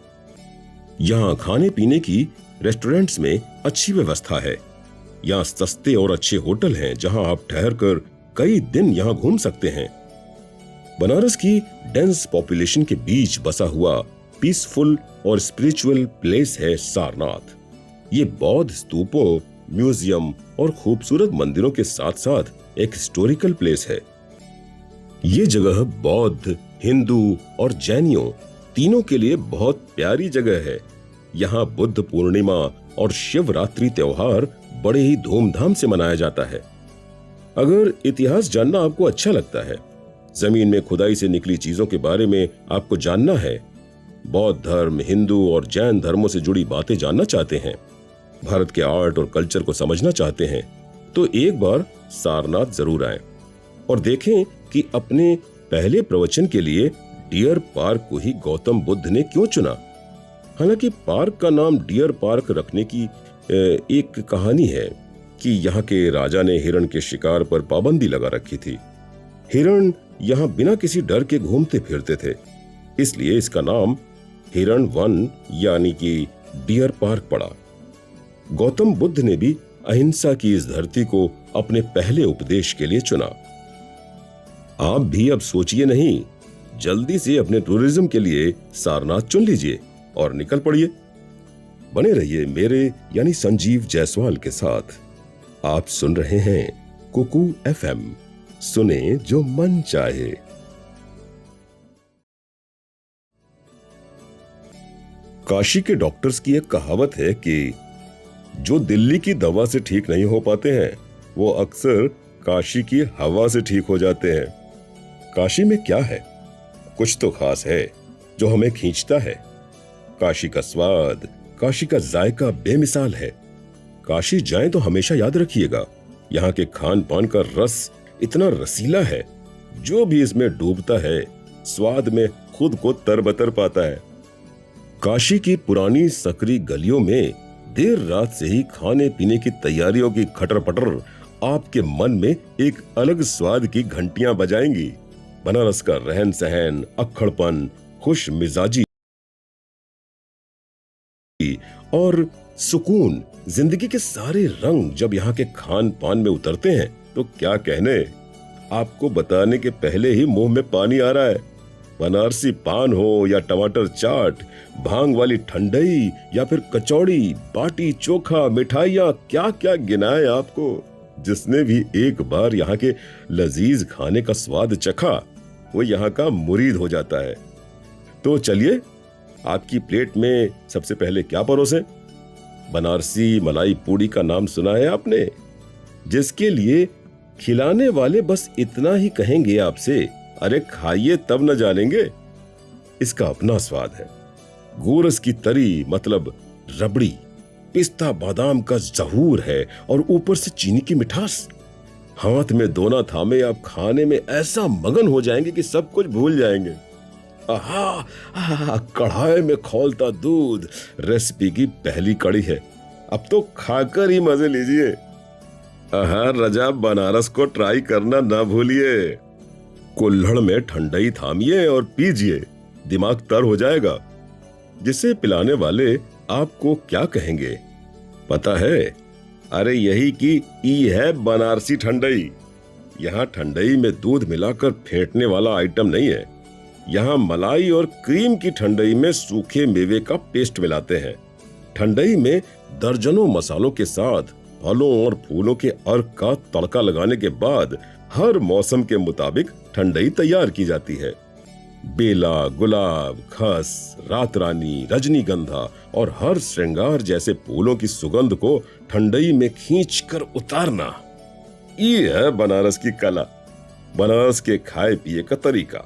यहाँ खाने पीने की रेस्टोरेंट्स में अच्छी व्यवस्था है। यहाँ सस्ते और अच्छे होटल हैं जहां आप ठहरकर कई दिन यहाँ घूम सकते हैं। बनारस की डेंस पॉपुलेशन के बीच बसा हुआ पीसफुल और स्पिरिचुअल प्लेस है सारनाथ। ये बौद्ध स्तूपों, म्यूजियम और खूबसूरत मंदिरों के साथ साथ एक हिस्टोरिकल प्लेस है। ये जगह बौद्ध, हिंदू और जैनियों तीनों के लिए बहुत प्यारी जगह है। यहाँ बुद्ध पूर्णिमा और शिवरात्रि त्योहार बड़े ही धूमधाम से मनाया जाता है। अगर इतिहास जानना आपको अच्छा लगता है, जमीन में खुदाई से निकली चीजों के बारे में आपको जानना है, बौद्ध धर्म, हिंदू और जैन धर्मों से जुड़ी बातें जानना चाहते हैं, भारत के आर्ट और कल्चर को समझना चाहते हैं, तो एक बार सारनाथ जरूर आएं और देखें कि अपने पहले प्रवचन के लिए डियर पार्क को ही गौतम बुद्ध ने क्यों चुना। हालांकि पार्क का नाम डियर पार्क रखने की एक कहानी है कि यहाँ के राजा ने हिरण के शिकार पर पाबंदी लगा रखी थी। हिरण यहाँ बिना किसी डर के घूमते फिरते थे, इसलिए इसका नाम हिरण वन यानी कि डियर पार्क पड़ा। गौतम बुद्ध ने भी अहिंसा की इस धरती को अपने पहले उपदेश के लिए चुना। आप भी अब सोचिए नहीं, जल्दी से अपने टूरिज्म के लिए सारनाथ चुन लीजिए और निकल पड़िए। बने रहिए मेरे यानी संजीव जायसवाल के साथ। आप सुन रहे हैं कुकू FM, सुने जो मन चाहे। काशी के डॉक्टर्स की एक कहावत है कि जो दिल्ली की दवा से ठीक नहीं हो पाते हैं वो अक्सर काशी की हवा से ठीक हो जाते हैं। काशी में क्या है? कुछ तो खास है जो हमें खींचता है। काशी का स्वाद, काशी का जायका बेमिसाल है। काशी जाएं तो हमेशा याद रखिएगा, यहाँ के खान पान का रस इतना रसीला है, जो भी इसमें डूबता है स्वाद में खुद को तरबतर पाता है। काशी की पुरानी सकरी गलियों में देर रात से ही खाने पीने की तैयारियों की खटर पटर आपके मन में एक अलग स्वाद की घंटियां बजाएंगी। बनारस का रहन सहन, अक्खड़पन, खुश मिजाजी और सुकून, जिंदगी के सारे रंग जब यहाँ के खान पान में उतरते हैं तो क्या कहने। आपको बताने के पहले ही मुंह में पानी आ रहा है। बनारसी पान हो या टमाटर चाट, भांग वाली ठंडई या फिर कचौड़ी, बाटी चोखा, मिठाइयाँ, क्या क्या गिनाए आपको। जिसने भी एक बार यहाँ के लजीज खाने का स्वाद चखा वो यहाँ का मुरीद हो जाता है। तो चलिए, आपकी प्लेट में सबसे पहले क्या परोसें? बनारसी मलाई पूड़ी का नाम सुना है आपने, जिसके लिए खिलाने वाले बस इतना ही कहेंगे आपसे, अरे खाइए तब न जानेंगे। इसका अपना स्वाद है। गोरस की तरी मतलब रबड़ी, पिस्ता बादाम का ज़हूर है और ऊपर से चीनी की मिठास। हाथ में दोना थामे आप खाने में ऐसा मगन हो जाएंगे कि सब कुछ भूल जाएंगे। आहा, कढ़ाई में खौलता दूध रेसिपी की पहली कड़ी है। अब तो खाकर ही मजे लीजिए। आहा, रजा बनारस को ट्राई करना ना भूलिए। कुल्हड़ में ठंडाई थामिए और पीजिए, दिमाग तर हो जाएगा। जिसे पिलाने वाले आपको क्या कहेंगे पता है? अरे यही कि ई है बनारसी ठंडई। यहाँ ठंडई में दूध मिलाकर फेंटने वाला आइटम नहीं है। यहाँ मलाई और क्रीम की ठंडई में सूखे मेवे का पेस्ट मिलाते हैं। ठंडई में दर्जनों मसालों के साथ फलों और फूलों के अर्क का तड़का लगाने के बाद हर मौसम के मुताबिक ठंडई तैयार की जाती है। बेला, गुलाब, खस, रात रानी, रजनीगंधा और हर श्रृंगार जैसे फूलों की सुगंध को ठंडई में खींचकर उतारना, ये है बनारस की कला, बनारस के खाए पिए का तरीका।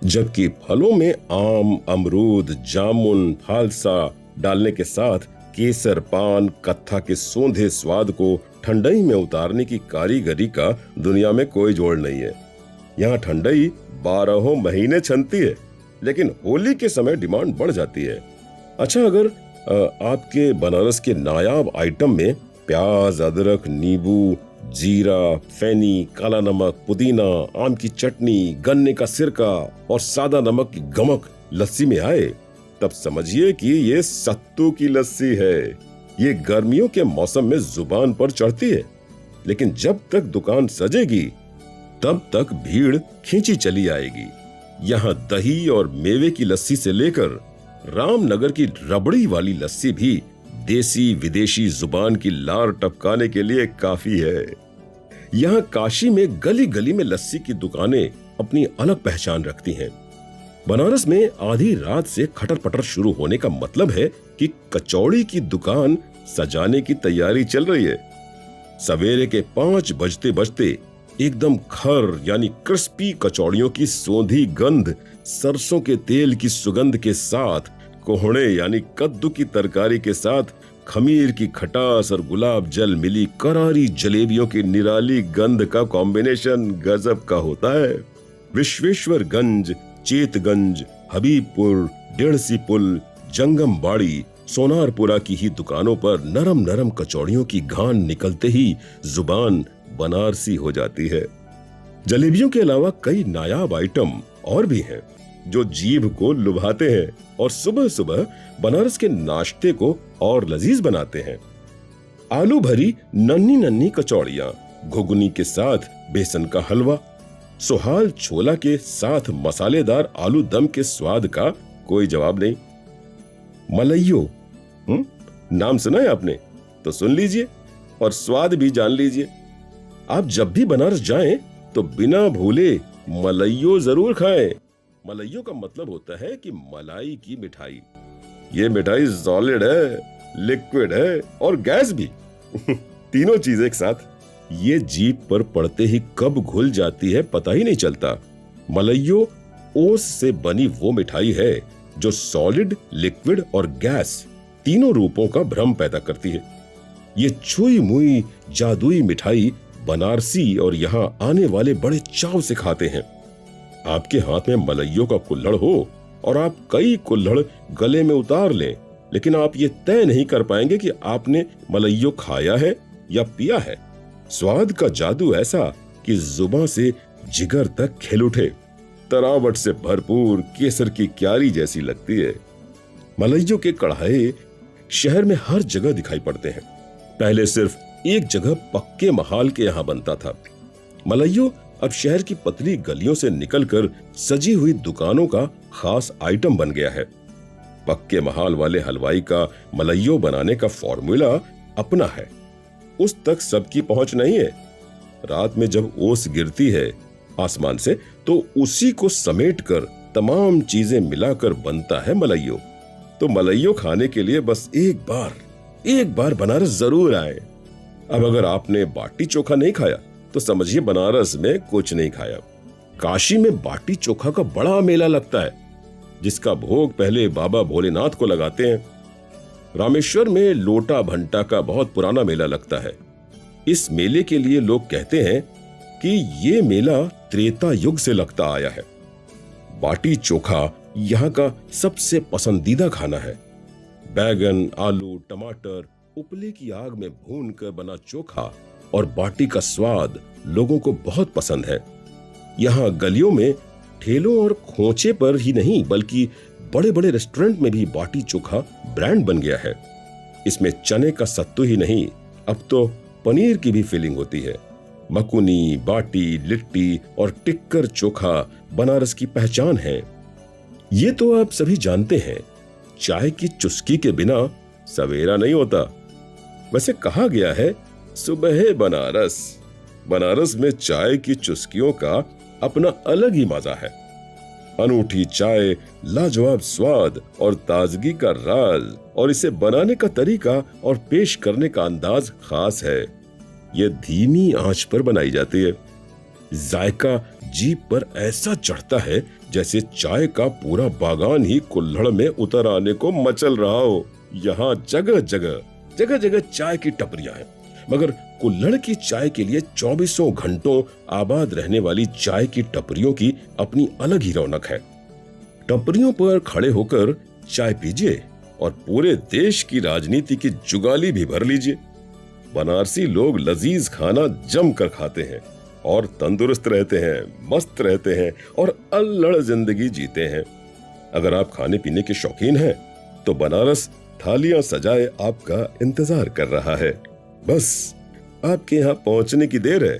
जबकि फलों में आम, अमरूद, जामुन, फालसा डालने के साथ केसर पान कत्था के सोंधे स्वाद को ठंडई में उतारने की कारीगरी का दुनिया में कोई जोड़ नहीं है। यहाँ ठंडई 12 महीने छनती है, लेकिन होली के समय डिमांड बढ़ जाती है। अच्छा, अगर आपके बनारस के नायाब आइटम में प्याज, अदरक, नींबू, जीरा, फैनी, काला नमक, पुदीना, आम की चटनी, गन्ने का सिरका और सादा नमक की गमक लस्सी में आए, तब समझिए कि ये सत्तू की लस्सी है। ये गर्मियों के मौसम में जुबान पर चढ़ती है, लेकिन जब तक दुकान सजेगी तब तक भीड़ खींची चली आएगी। यहाँ दही और मेवे की लस्सी से लेकर रामनगर की रबड़ी वाली लस्सी भी देसी विदेशी जुबान की लार टपकाने के लिए काफी है। यहाँ काशी में गली गली में लस्सी की दुकानें अपनी अलग पहचान रखती हैं। बनारस में आधी रात से खटर पटर शुरू होने का मतलब है कि कचौड़ी की दुकान सजाने की तैयारी चल रही है। सवेरे के 5 बजते बजते एकदम खर यानी क्रिस्पी कचौड़ियों की सोंधी गंध, सरसों के तेल की सुगंध के साथ कोहड़े यानी कद्दू की तरकारी के साथ खमीर की खटास और गुलाब जल मिली करारी जलेबियों की निराली गंध का कॉम्बिनेशन गजब का होता है। विश्वेश्वरगंज, चेतगंज, हबीबपुर, डेढ़सी पुल, जंगमबाड़ी, सोनारपुरा की ही दुकानों पर नरम नरम कचौड़ियों की घान निकलते ही जुबान बनारसी हो जाती है। जलेबियों के अलावा कई नायाब आइटम और भी हैं जो जीभ को लुभाते हैं और सुबह सुबह बनारस के नाश्ते को और लजीज बनाते हैं। आलू भरी नन्ही नन्ही कचौड़ियां, घुगनी के साथ बेसन का हलवा, सुहाल छोला के साथ मसालेदार आलू दम के स्वाद का कोई जवाब नहीं। मलइयो, नाम सुना है आपने? तो सुन लीजिए और स्वाद भी जान लीजिए। आप जब भी बनारस जाएं तो बिना भूले मलइयो जरूर खाएं। मलइयो का मतलब होता है कि मलाई की मिठाई। ये मिठाई सॉलिड है, लिक्विड है और गैस भी तीनों चीजें एक साथ। ये जीभ पर पड़ते ही कब घुल जाती है पता ही नहीं चलता। मलइयो ओस से बनी वो मिठाई है जो सॉलिड, लिक्विड और गैस तीनों रूपों का भ्रम पैदा करती है। ये छुई मुई जादुई मिठाई बनारसी और यहाँ आने वाले बड़े चाव से खाते हैं। आपके हाथ में मलइयो का कुल्हड़ हो और आप कई कुल्हड़ गले में उतार लें, लेकिन आप ये तय नहीं कर पाएंगे कि आपने मलइयो खाया है या पिया है। स्वाद का जादू ऐसा कि जुबान से जिगर तक खिल उठे। तरावट से भरपूर केसर की क्यारी जैसी लगती है। मलइयो के कढ़ाई शहर में हर जगह दिखाई पड़ते हैं। पहले सिर्फ एक जगह पक्के महाल के यहाँ बनता था। मलइयो अब शहर की पतली गलियों से निकलकर सजी हुई दुकानों का खास आइटम बन गया है। पक्के महाल वाले हलवाई का मलइयो बनाने का फॉर्मूला अपना है। उस तक सबकी पहुंच नहीं है। रात में जब ओस गिरती है आसमान से तो उसी को समेटकर तमाम चीजें मिलाकर बनता है मलइयो। तो मलइयो खाने के लिए बस एक बार बनारस जरूर आए। अब अगर आपने बाटी चोखा नहीं खाया तो समझिए बनारस में कुछ नहीं खाया। काशी में बाटी चोखा का बड़ा मेला लगता है, जिसका भोग पहले बाबा भोलेनाथ को लगाते हैं। रामेश्वर में लोटा भंटा का बहुत पुराना मेला लगता है। इस मेले के लिए लोग कहते हैं कि ये मेला त्रेता युग से लगता आया है। बाटी चोखा यहाँ का सबसे पसंदीदा खाना है। बैगन, आलू, टमाटर, उपले की आग में भूनकर बना चोखा और बाटी का स्वाद लोगों को बहुत पसंद है। यहाँ गलियों में ठेलों और खोचे पर ही नहीं बल्कि बड़े बड़े रेस्टोरेंट में भी बाटी चोखा ब्रांड बन गया है। इसमें चने का सत्तू ही नहीं, अब तो पनीर की भी फीलिंग होती है। मकुनी, बाटी, लिट्टी और टिक्कर चोखा बनारस की पहचान है। ये तो आप सभी जानते हैं, चाय की चुस्की के बिना सवेरा नहीं होता। वैसे कहा गया है सुबह बनारस। बनारस में चाय की चुस्कियों का अपना अलग ही मजा है। अनूठी चाय, लाजवाब स्वाद और ताजगी का राज, और इसे बनाने का तरीका और पेश करने का अंदाज खास है। यह धीमी आंच पर बनाई जाती है। जायका जीभ पर ऐसा चढ़ता है जैसे चाय का पूरा बागान ही कुल्हड़ में उतर आने को मचल रहा हो। यहाँ जगह जगह चाय की टपरियां हैं, मगर कुल्हड़ की चाय के लिए 24 घंटों आबाद रहने वाली चाय की टपरियों की अपनी अलग ही रौनक है। टपरियों पर खड़े होकर चाय पीजिए और पूरे देश की राजनीति की जुगाली भी भर लीजिए। बनारसी लोग लजीज खाना जम कर खाते हैं और तंदुरुस्त रहते हैं, मस्त रहते हैं और अल्लड़ जिंदगी जीते हैं। अगर आप खाने पीने के शौकीन हैं तो बनारस थालियां सजाए आपका इंतजार कर रहा है। बस आपके यहाँ पहुंचने की देर है।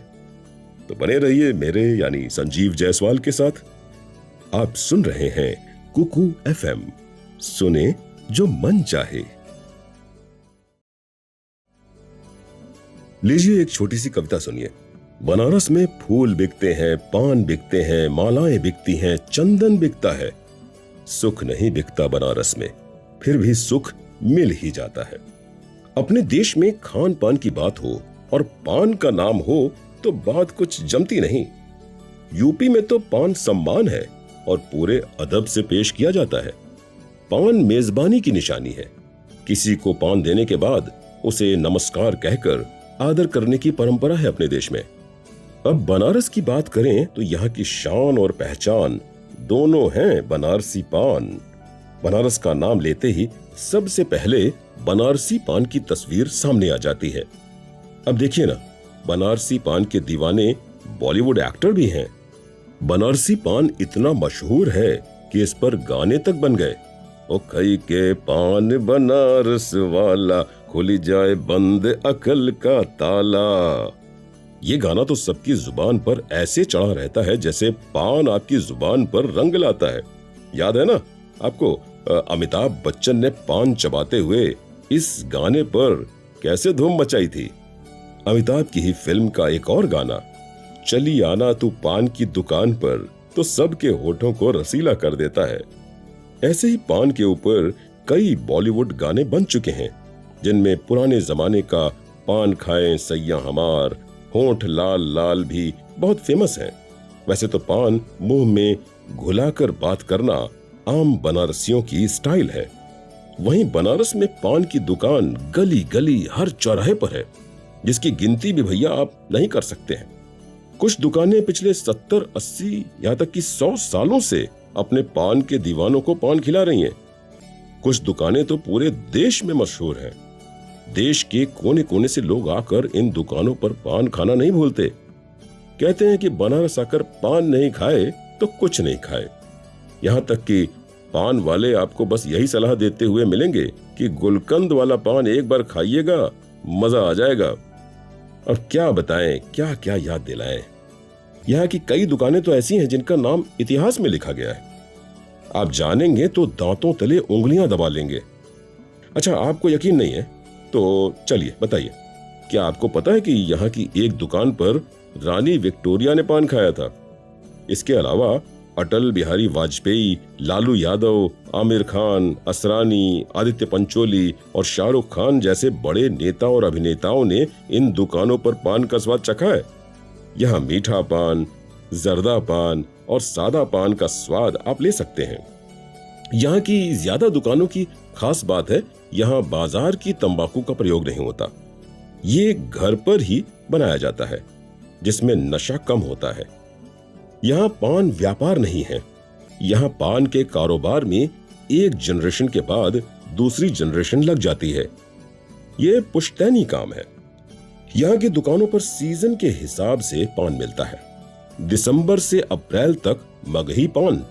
तो बने रहिए मेरे यानी संजीव जायसवाल के साथ। आप सुन रहे हैं कुकू FM, सुने जो मन चाहे। लीजिए एक छोटी सी कविता सुनिए। बनारस में फूल बिकते हैं, पान बिकते हैं, मालाएं बिकती हैं, चंदन बिकता है। सुख नहीं बिकता बनारस में, फिर भी सुख मिल ही जाता है। अपने देश में खान पान की बात हो और पान का नाम हो तो बात कुछ जमती नहीं। यूपी में तो पान सम्मान है और पूरे अदब से पेश किया जाता है। पान मेजबानी की निशानी है। किसी को पान देने के बाद उसे नमस्कार कहकर आदर करने की परंपरा है अपने देश में। अब बनारस की बात करें तो यहाँ की शान और पहचान दोनों हैं बनारसी पान। बनारस का नाम लेते ही सबसे पहले बनारसी पान की तस्वीर सामने आ जाती है। अब देखिए ना, बनारसी पान के दीवाने बॉलीवुड एक्टर भी हैं। बनारसी पान इतना मशहूर है कि इस पर गाने तक बन गए। ओ खई के पान बनारस वाला, खुली जाए बंद अकल का ताला। ये गाना तो सबकी जुबान पर ऐसे चढ़ा रहता है जैसे पान आपकी जुबान पर रंग लाता है। याद है ना आपको अमिताभ बच्चन ने पान चबाते हुए इस गाने पर कैसे धूम मचाई थी। अमिताभ की ही फिल्म का एक और गाना, चली आना तू पान की दुकान पर, तो सबके होठों को रसीला कर देता है। ऐसे ही पान के ऊपर कई बॉलीवुड गाने बन चुके हैं जिनमें पुराने जमाने का पान खाएं सैया हमार, होंठ लाल लाल भी बहुत फेमस है। वैसे तो पान मुंह में घुलाकर बात करना आम बनारसियों की स्टाइल है। वहीं बनारस में पान की दुकान गली गली हर चौराहे पर है, जिसकी गिनती भी भैया आप नहीं कर सकते हैं। कुछ दुकानें पिछले 70, 80 यहाँ तक कि 100 सालों से अपने पान के दीवानों को पान खिला रही हैं। कुछ दुकानें तो पूरे देश में मशहूर हैं। देश के कोने कोने से लोग आकर इन दुकानों पर पान खाना नहीं भूलते। कहते हैं कि बनारस आकर पान नहीं खाए तो कुछ नहीं खाए। यहाँ तक कि पान वाले आपको बस यही सलाह देते हुए मिलेंगे कि गुलकंद वाला पान एक बार खाइएगा, मजा आ जाएगा। अब क्या बताएं, क्या क्या याद दिलाएं। यहाँ की कई दुकानें तो ऐसी हैं जिनका नाम इतिहास में लिखा गया है। आप जानेंगे तो दांतों तले उंगलियां दबा लेंगे। अच्छा, आपको यकीन नहीं है तो चलिए बताइए, क्या आपको पता है कि यहाँ की एक दुकान पर रानी विक्टोरिया ने पान खाया था? इसके अलावा अटल बिहारी वाजपेयी, लालू यादव, आमिर खान, असरानी, आदित्य पंचोली और शाहरुख खान जैसे बड़े नेता और अभिनेताओं ने इन दुकानों पर पान का स्वाद चखा है। यहाँ मीठा पान, जर्दा पान और सादा पान का स्वाद आप ले सकते हैं। यहाँ की ज्यादा दुकानों की खास बात है, यहाँ बाजार की तंबाकू का प्रयोग नहीं होता। ये घर पर ही बनाया जाता है, जिसमें नशा कम होता है। यहाँ पान व्यापार नहीं है। यहाँ पान के कारोबार में एक जनरेशन के बाद दूसरी जनरेशन लग जाती है। ये पुश्तैनी काम है। यहाँ की दुकानों पर सीजन के हिसाब से पान मिलता है। दिसंबर से अप्रैल तक मगही पान,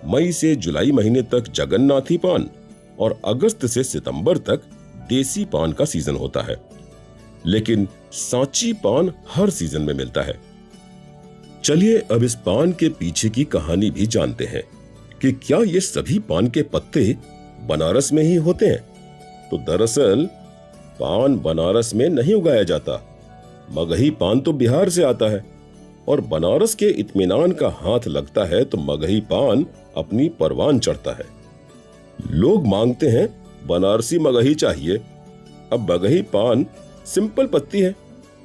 मई से जुलाई महीने तक जगन्नाथी पान और अगस्त से सितंबर तक देसी पान का सीजन होता है। लेकिन सांची पान हर सीजन में मिलता है। चलिए अब इस पान के पीछे की कहानी भी जानते हैं कि क्या ये सभी पान के पत्ते बनारस में ही होते हैं। तो दरअसल पान बनारस में नहीं उगाया जाता। मगही पान तो बिहार से आता है और बनारस के इत्मीनान का हाथ लगता है तो मगही पान अपनी परवान चढ़ता है। लोग मांगते हैं बनारसी मगही चाहिए। अब मगही पान सिंपल पत्ती है,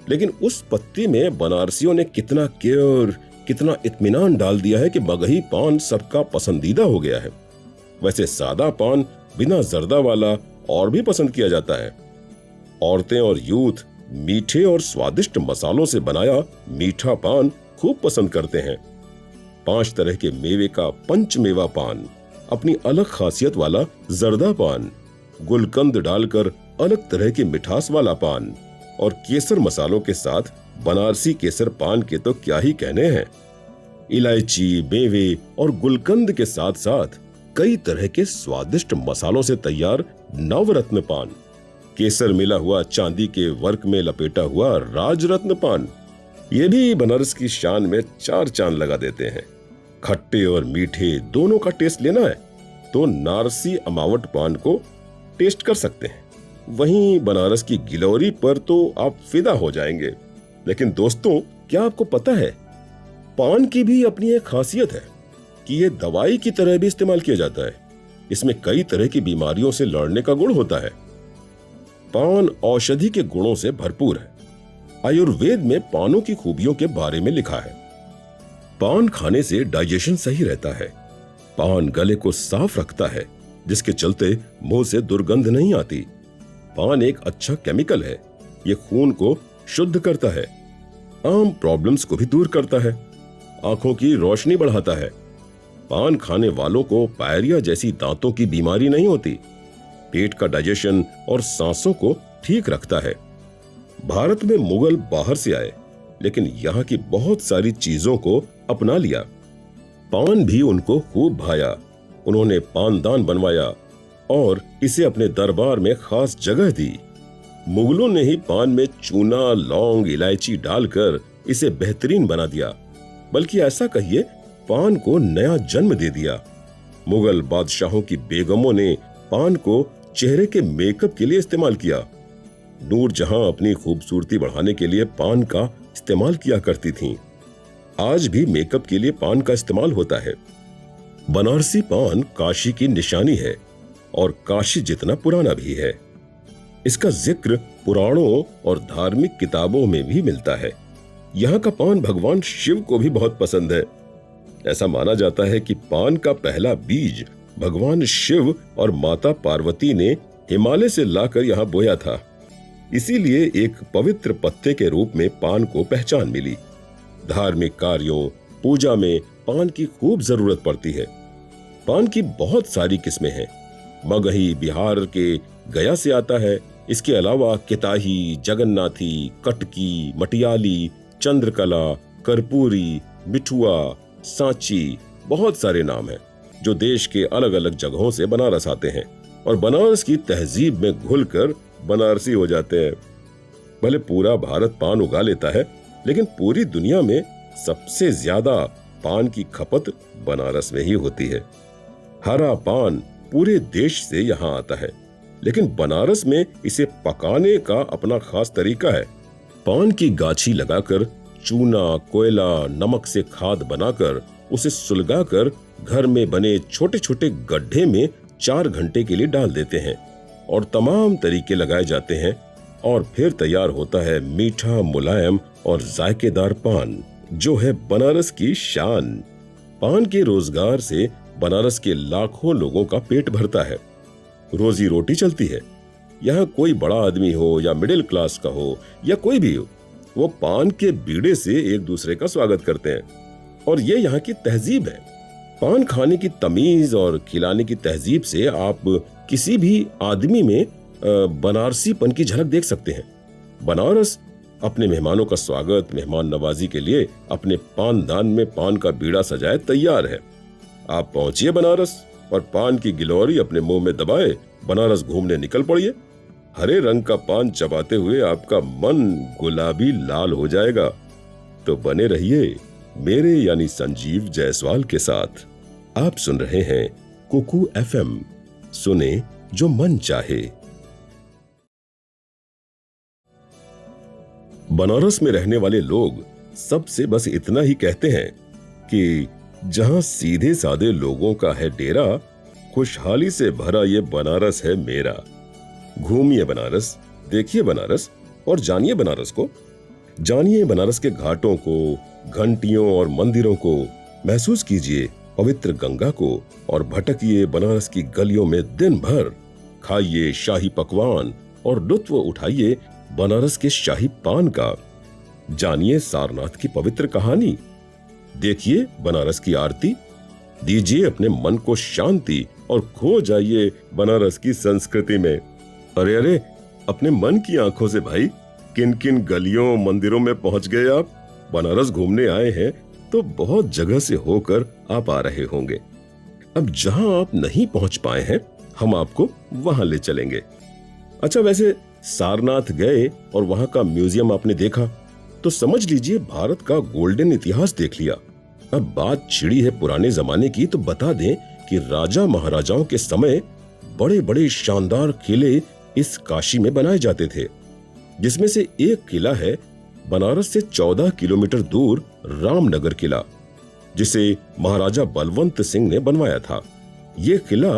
लेकिन उस पत्ती में बनारसियों ने कितना केयर, कितना इत्मीनान डाल दिया है कि मगही पान सबका पसंदीदा हो गया है। वैसे सादा पान बिना जर्दा वाला और भी पसंद किया जाता है। औरतें और यूथ मीठे और स्वादिष्ट मसालों से बनाया मीठा पान खूब पसंद करते हैं। 5 तरह के मेवे का पंचमेवा पान, अपनी अलग खासियत वाला जर्दा पान, गुलकंद डालकर अलग तरह की मिठास वाला पान और केसर मसालों के साथ बनारसी केसर पान के तो क्या ही कहने हैं। इलायची, मेवे और गुलकंद के साथ साथ कई तरह के स्वादिष्ट मसालों से तैयार नवरत्न पान, केसर मिला हुआ चांदी के वर्क में लपेटा हुआ राजरत्न पान, ये भी बनारस की शान में 4 चांद लगा देते हैं। खट्टे और मीठे दोनों का टेस्ट लेना है तो नारसी अमावट पान को टेस्ट कर सकते हैं। वहीं बनारस की गिलोरी पर तो आप फिदा हो जाएंगे। लेकिन दोस्तों, क्या आपको पता है, पान की भी अपनी एक खासियत है कि ये दवाई की तरह भी इस्तेमाल किया जाता है। इसमें कई तरह की बीमारियों से लड़ने का गुण होता है। पान औषधि के गुणों से भरपूर है। आयुर्वेद में पानों की खूबियों के बारे में लिखा है। पान खाने से डाइजेशन सही रहता है। पान गले को साफ रखता है, जिसके चलते मुंह से दुर्गंध नहीं आती। पान एक अच्छा केमिकल है। ये खून को शुद्ध करता है, आम प्रॉब्लम्स को भी दूर करता है, आंखों की रोशनी बढ़ाता है। पान खाने वालों को पायरिया जैसी दांतों की बीमारी नहीं होती। पेट का डाइजेशन और सांसों को ठीक रखता है। भारत में मुगल बाहर से आए, लेकिन यहाँ की बहुत सारी चीजों को अपना लिया। पान भी उनको खूब भाया। उन्होंने पानदान बनवाया और इसे अपने दरबार में खास जगह दी। मुगलों ने ही पान में चूना, लौंग, इलायची डालकर इसे बेहतरीन बना दिया। बल्कि ऐसा कहिए, पान को नया जन्म दे दिया। मुगल बादशाहों की बेगमों ने पान को चेहरे के मेकअप के लिए इस्तेमाल किया। नूरजहां अपनी खूबसूरती बढ़ाने के लिए पान का इस्तेमाल किया करती थीं। आज भी मेकअप के लिए पान का इस्तेमाल होता है। बनारसी पान काशी की निशानी है और काशी जितना पुराना भी है। इसका जिक्र पुराणों और धार्मिक किताबों में भी मिलता है। यहाँ का पान भगवान शिव को भी बहुत पसंद है। ऐसा माना जाता है कि पान का पहला बीज भगवान शिव और माता पार्वती ने हिमालय से लाकर यहाँ बोया था। इसीलिए एक पवित्र पत्ते के रूप में पान को पहचान मिली। धार्मिक कार्यों, पूजा में पान की खूब जरूरत पड़ती है। पान की बहुत सारी किस्में हैं। मगही बिहार के गया से आता है। इसके अलावा किताही, जगन्नाथी, कटकी, मटियाली, चंद्रकला, कर्पूरी, मिठुआ, सांची, बहुत सारे नाम हैं जो देश के अलग अलग जगहों से बनारस आते हैं और बनारस की तहजीब में घुलकर बनारसी हो जाते हैं। भले पूरा भारत पान उगा लेता है, लेकिन पूरी दुनिया में सबसे ज्यादा पान की खपत बनारस में ही होती है। हरा पान पूरे देश से यहाँ आता है, लेकिन बनारस में इसे पकाने का अपना खास तरीका है। पान की गाछी लगाकर चूना, कोयला, नमक से खाद बनाकर उसे सुलगाकर घर में बने छोटे छोटे गड्ढे में 4 घंटे के लिए डाल देते हैं और तमाम तरीके लगाए जाते हैं और फिर तैयार होता है मीठा, मुलायम और जायकेदार पान, जो है बनारस की शान। पान के रोजगार से बनारस के लाखों लोगों का पेट भरता है, रोजी रोटी चलती है। यहाँ कोई बड़ा आदमी हो या मिडिल क्लास का हो या कोई भी हो, वो पान के बीड़े से एक दूसरे का स्वागत करते हैं और ये यहाँ की तहजीब है। पान खाने की तमीज और खिलाने की तहजीब से आप किसी भी आदमी में बनारसीपन की झलक देख सकते हैं। बनारस अपने मेहमानों का स्वागत, मेहमान नवाजी के लिए अपने पानदान में पान का बीड़ा सजाए तैयार है। आप पहुंचिए बनारस और पान की गिलोरी अपने मुंह में दबाए बनारस घूमने निकल पड़िए। हरे रंग का पान चबाते हुए आपका मन गुलाबी लाल हो जाएगा। तो बने रहिए मेरे यानी संजीव जायसवाल के साथ। आप सुन रहे हैं कुकू FM, सुने जो मन चाहे। बनारस में रहने वाले लोग सबसे बस इतना ही कहते हैं कि जहां सीधे साधे लोगों का है डेरा, खुशहाली से भरा ये बनारस है मेरा। घूमिए बनारस, देखिए बनारस और जानिए बनारस को। जानिए बनारस के घाटों को, घंटियों और मंदिरों को। महसूस कीजिए पवित्र गंगा को और भटकिए बनारस की गलियों में दिन भर। खाइए शाही पकवान और लुत्फ उठाइए बनारस के शाही पान का। जानिए सारनाथ की पवित्र कहानी, देखिए बनारस की आरती, दीजिए अपने मन को शांति और खो जाइए बनारस की संस्कृति में। अरे अरे, अपने मन की आंखों से भाई, किन किन गलियों मंदिरों में पहुंच गए आप? बनारस घूमने आए हैं तो बहुत जगह से होकर आप आ रहे होंगे। अब जहां आप नहीं पहुंच पाए हैं, हम आपको वहां ले चलेंगे। अच्छा, वैसे सारनाथ गए और वहां का म्यूजियम आपने देखा तो समझ लीजिए भारत का गोल्डन इतिहास देख लिया। अब बात छिड़ी है पुराने जमाने की, तो बता दें कि राजा महाराजाओं के समय बड़े बड़े शानदार किले इस काशी में बनाए जाते थे, जिसमें से एक किला है बनारस से 14 किलोमीटर दूर रामनगर किला, जिसे महाराजा बलवंत सिंह ने बनवाया था। यह किला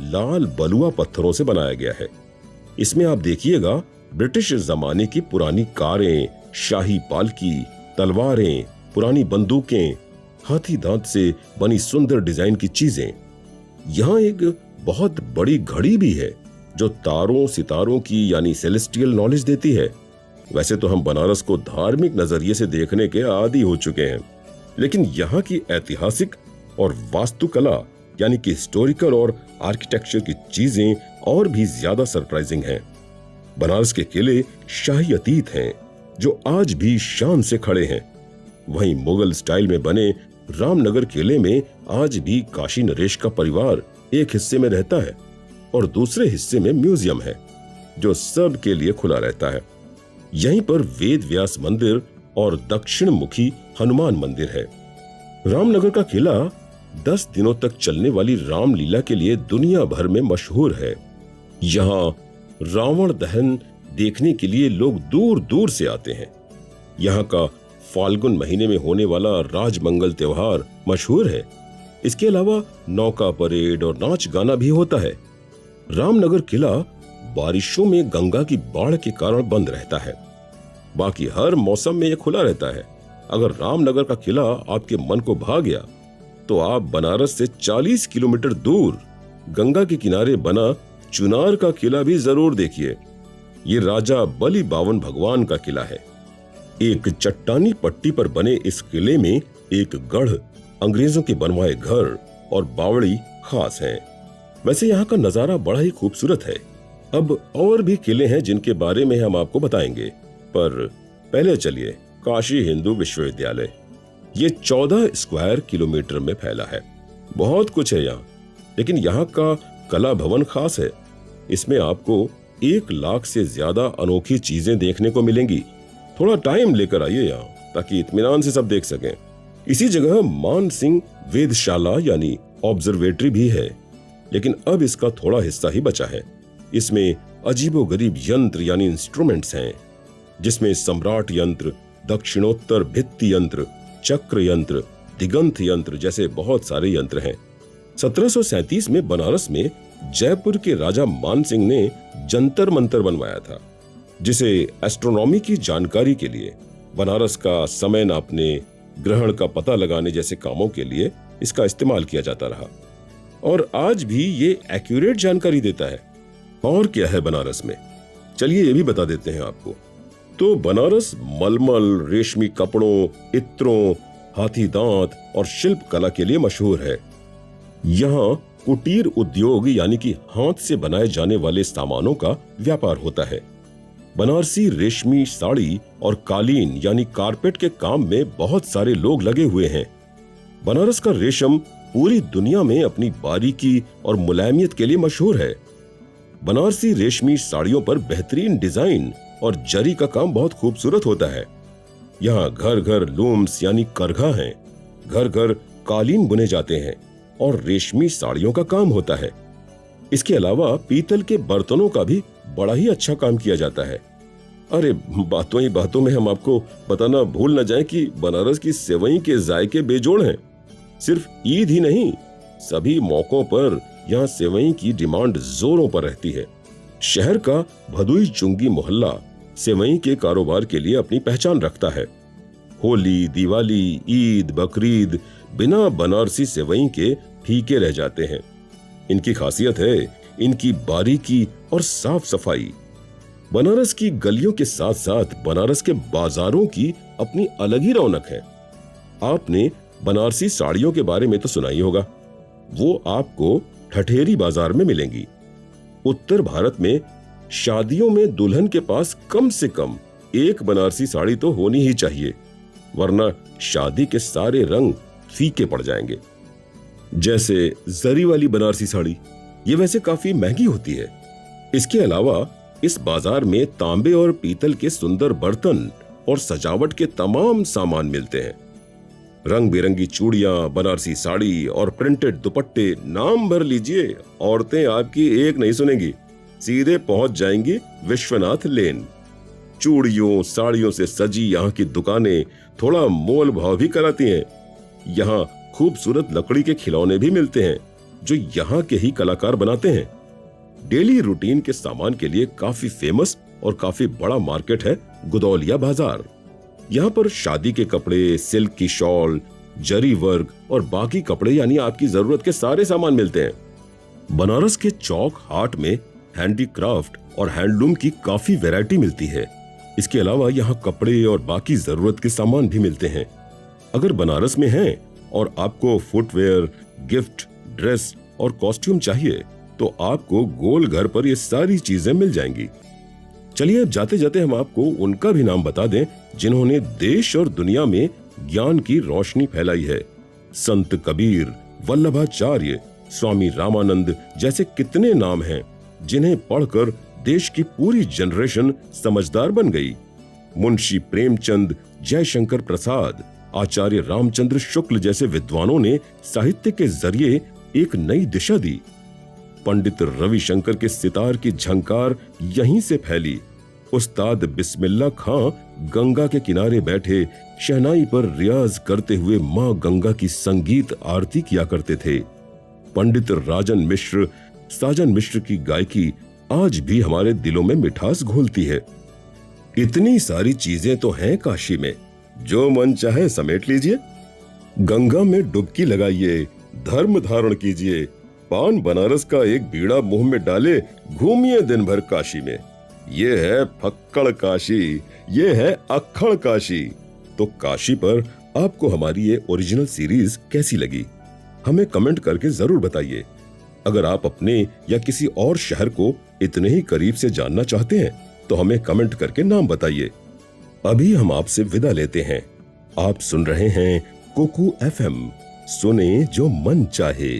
लाल बलुआ पत्थरों से बनाया गया है। इसमें आप देखिएगा ब्रिटिश जमाने की पुरानी कारें, शाही पालकी, तलवारें, पुरानी बंदूकें, हाथी दांत से बनी सुंदर डिजाइन की चीजें। यहाँ एक बहुत बड़ी घड़ी भी है जो तारों सितारों की यानी सेलेस्टियल नॉलेज देती है। वैसे तो हम बनारस को धार्मिक नजरिए से देखने के आदी हो चुके हैं, लेकिन यहाँ की ऐतिहासिक और वास्तुकला यानी कि हिस्टोरिकल और आर्किटेक्चर की चीजें और भी ज्यादा सरप्राइजिंग हैं। बनारस के किले शाही अतीत हैं जो आज भी शान से खड़े हैं। वहीं मुगल स्टाइल में बने रामनगर किले में आज भी काशी नरेश का परिवार एक हिस्से में रहता है और दूसरे हिस्से में म्यूजियम है जो सब के लिए खुला रहता है। यहीं पर वेद व्यास मंदिर और दक्षिण मुखी हनुमान मंदिर है। रामनगर का किला 10 दिनों तक चलने वाली रामलीला के लिए दुनिया भर में मशहूर है। यहाँ रावण दहन देखने के लिए लोग दूर दूर से आते हैं। यहाँ का फाल्गुन महीने में होने वाला राजमंगल त्योहार मशहूर है। इसके अलावा नौका परेड और नाच गाना भी होता है। रामनगर किला बारिशों में गंगा की बाढ़ के कारण बंद रहता है, बाकी हर मौसम में यह खुला रहता है। अगर रामनगर का किला आपके मन को भा गया तो आप बनारस से 40 किलोमीटर दूर गंगा के किनारे बना चुनार का किला भी जरूर देखिए। ये राजा बलि बावन भगवान का किला है। एक चट्टानी पट्टी पर बने इस किले में एक गढ़, अंग्रेजों के बनवाए घर और बावड़ी खास हैं। वैसे यहाँ का नजारा बड़ा ही खूबसूरत है। अब और भी किले हैं जिनके बारे में हम आपको बताएंगे, पर पहले चलिए काशी हिंदू विश्वविद्यालय। ये 14 स्क्वायर किलोमीटर में फैला है। बहुत कुछ है यहाँ, लेकिन यहाँ का कला भवन खास है। इसमें आपको 1 लाख से ज्यादा अनोखी चीजें देखने को मिलेंगी। थोड़ा टाइम लेकर आइए यहाँ ताकि इत्मीनान से सब देख सकें। इसी जगह मान सिंह वेधशाला यानी ऑब्जर्वेटरी भी है, लेकिन अब इसका थोड़ा हिस्सा ही बचा है। इसमें अजीबोगरीब यंत्र यानी इंस्ट्रूमेंट्स हैं, जिसमें सम्राट यंत्र, दक्षिणोत्तर भित्ति यंत्र, चक्र यंत्र, दिगंत यंत्र जैसे बहुत सारे यंत्र हैं। 1737 में बनारस में जयपुर के राजा मान सिंह ने जंतर मंतर बनवाया था, जिसे एस्ट्रोनॉमी की जानकारी के लिए, बनारस का समय नापने, ग्रहण का पता लगाने जैसे कामों के लिए इसका इस्तेमाल किया जाता रहा और आज भी ये एक्यूरेट जानकारी देता है। और क्या है बनारस में, चलिए ये भी बता देते हैं आपको। तो बनारस मलमल, रेशमी कपड़ों, इत्रों, हाथी दांत और शिल्प कला के लिए मशहूर है। यहाँ कुटीर उद्योग यानी कि हाथ से बनाए जाने वाले सामानों का व्यापार होता है। बनारसी रेशमी साड़ी और कालीन यानी कारपेट के काम में बहुत सारे लोग लगे हुए हैं। बनारस का रेशम पूरी दुनिया में अपनी बारीकी और मुलायमियत के लिए मशहूर है। बनारसी रेशमी साड़ियों पर बेहतरीन डिजाइन और जरी का काम बहुत खूबसूरत होता है। यहाँ घर घर लूम्स यानी करघा हैं, घर घर कालीन बुने जाते हैं और रेशमी साड़ियों का काम होता है। इसके अलावा पीतल के बर्तनों का भी बड़ा ही अच्छा काम किया जाता है। अरे बातों ही बातों में हम आपको बताना भूल न जाए कि बनारस की सेवई के जायके बेजोड़ हैं। सिर्फ ईद ही नहीं, सभी मौकों पर यहाँ सेवई की डिमांड जोरों पर रहती है। शहर का भदोई चुंगी मोहल्ला सेवई के कारोबार के लिए अपनी पहचान रखता है। होली, दिवाली, ईद, बकरीद बिना बनारसी सेवई के फीके रह जाते हैं। इनकी खासियत है इनकी बारीकी और साफ सफाई। बनारस की गलियों के साथ साथ बनारस के बाजारों की अपनी अलग ही रौनक है। आपने बनारसी साड़ियों के बारे में तो सुना ही होगा। वो आपको ठठेरी बाजार में मिलेंगी। उत्तर भारत में शादियों में दुल्हन के पास कम से कम एक बनारसी साड़ी तो होनी ही चाहिए, वरना शादी के सारे रंग फीके पड़ जाएंगे। जैसे जरी वाली बनारसी साड़ी, ये वैसे काफी महंगी होती है। इसके अलावा इस बाजार में तांबे और पीतल के सुंदर बर्तन और सजावट के तमाम सामान मिलते हैं। रंग बिरंगी चूड़ियां, बनारसी साड़ी और प्रिंटेड दुपट्टे, नाम भर लीजिए, औरतें आपकी एक नहीं सुनेंगी, सीधे पहुंच जाएंगी विश्वनाथ लेन। चूड़ियों साड़ियों से सजी यहाँ की दुकानें थोड़ा मोल भाव भी कराती हैं। यहाँ खूबसूरत लकड़ी के खिलौने भी मिलते हैं जो यहाँ के ही कलाकार बनाते हैं। डेली रूटीन के सामान के लिए काफी फेमस और काफी बड़ा मार्केट है गुदौलिया बाजार। यहाँ पर शादी के कपड़े, सिल्क की शॉल, जरी वर्क और बाकी कपड़े यानी आपकी जरूरत के सारे सामान मिलते हैं। बनारस के चौक हाट में हैंडीक्राफ्ट और हैंडलूम की काफी वैरायटी मिलती है। इसके अलावा यहाँ कपड़े और बाकी जरूरत के सामान भी मिलते हैं। अगर बनारस में हैं और आपको फुटवेयर, गिफ्ट, ड्रेस और कॉस्ट्यूम चाहिए तो आपको गोल घर पर ये सारी चीजें मिल जाएंगी। चलिए अब जाते जाते हम आपको उनका भी नाम बता दें जिन्होंने देश और दुनिया में ज्ञान की रोशनी फैलाई है। संत कबीर, वल्लभाचार्य, स्वामी रामानंद जैसे कितने नाम हैं जिन्हें पढ़कर देश की पूरी जनरेशन समझदार बन गई। मुंशी प्रेमचंद, जयशंकर प्रसाद, आचार्य रामचंद्र शुक्ल जैसे विद्वानों ने साहित्य के जरिए एक नई दिशा दी। पंडित रविशंकर के सितार की झंकार यहीं से फैली। उस्ताद बिस्मिल्लाह खां गंगा के किनारे बैठे शहनाई पर रियाज करते हुए मां गंगा की संगीत आरती किया करते थे। पंडित राजन मिश्र, साजन मिश्र की गायकी आज भी हमारे दिलों में मिठास घोलती है। इतनी सारी चीजें तो हैं काशी में, जो मन चाहे समेट लीजिए। गंगा में डुबकी लगाइए, धर्म धारण कीजिए, पान बनारस का एक बीड़ा मुंह में डाले, घूमिए दिन भर काशी में। ये है फक्कड़ काशी, ये है अक्खड़ काशी। तो काशी पर आपको हमारी ये ओरिजिनल सीरीज कैसी लगी, हमें कमेंट करके जरूर बताइए। अगर आप अपने या किसी और शहर को इतने ही करीब से जानना चाहते हैं तो हमें कमेंट करके नाम बताइए। अभी हम आपसे विदा लेते हैं। आप सुन रहे हैं कुकू FM, सुने जो मन चाहे।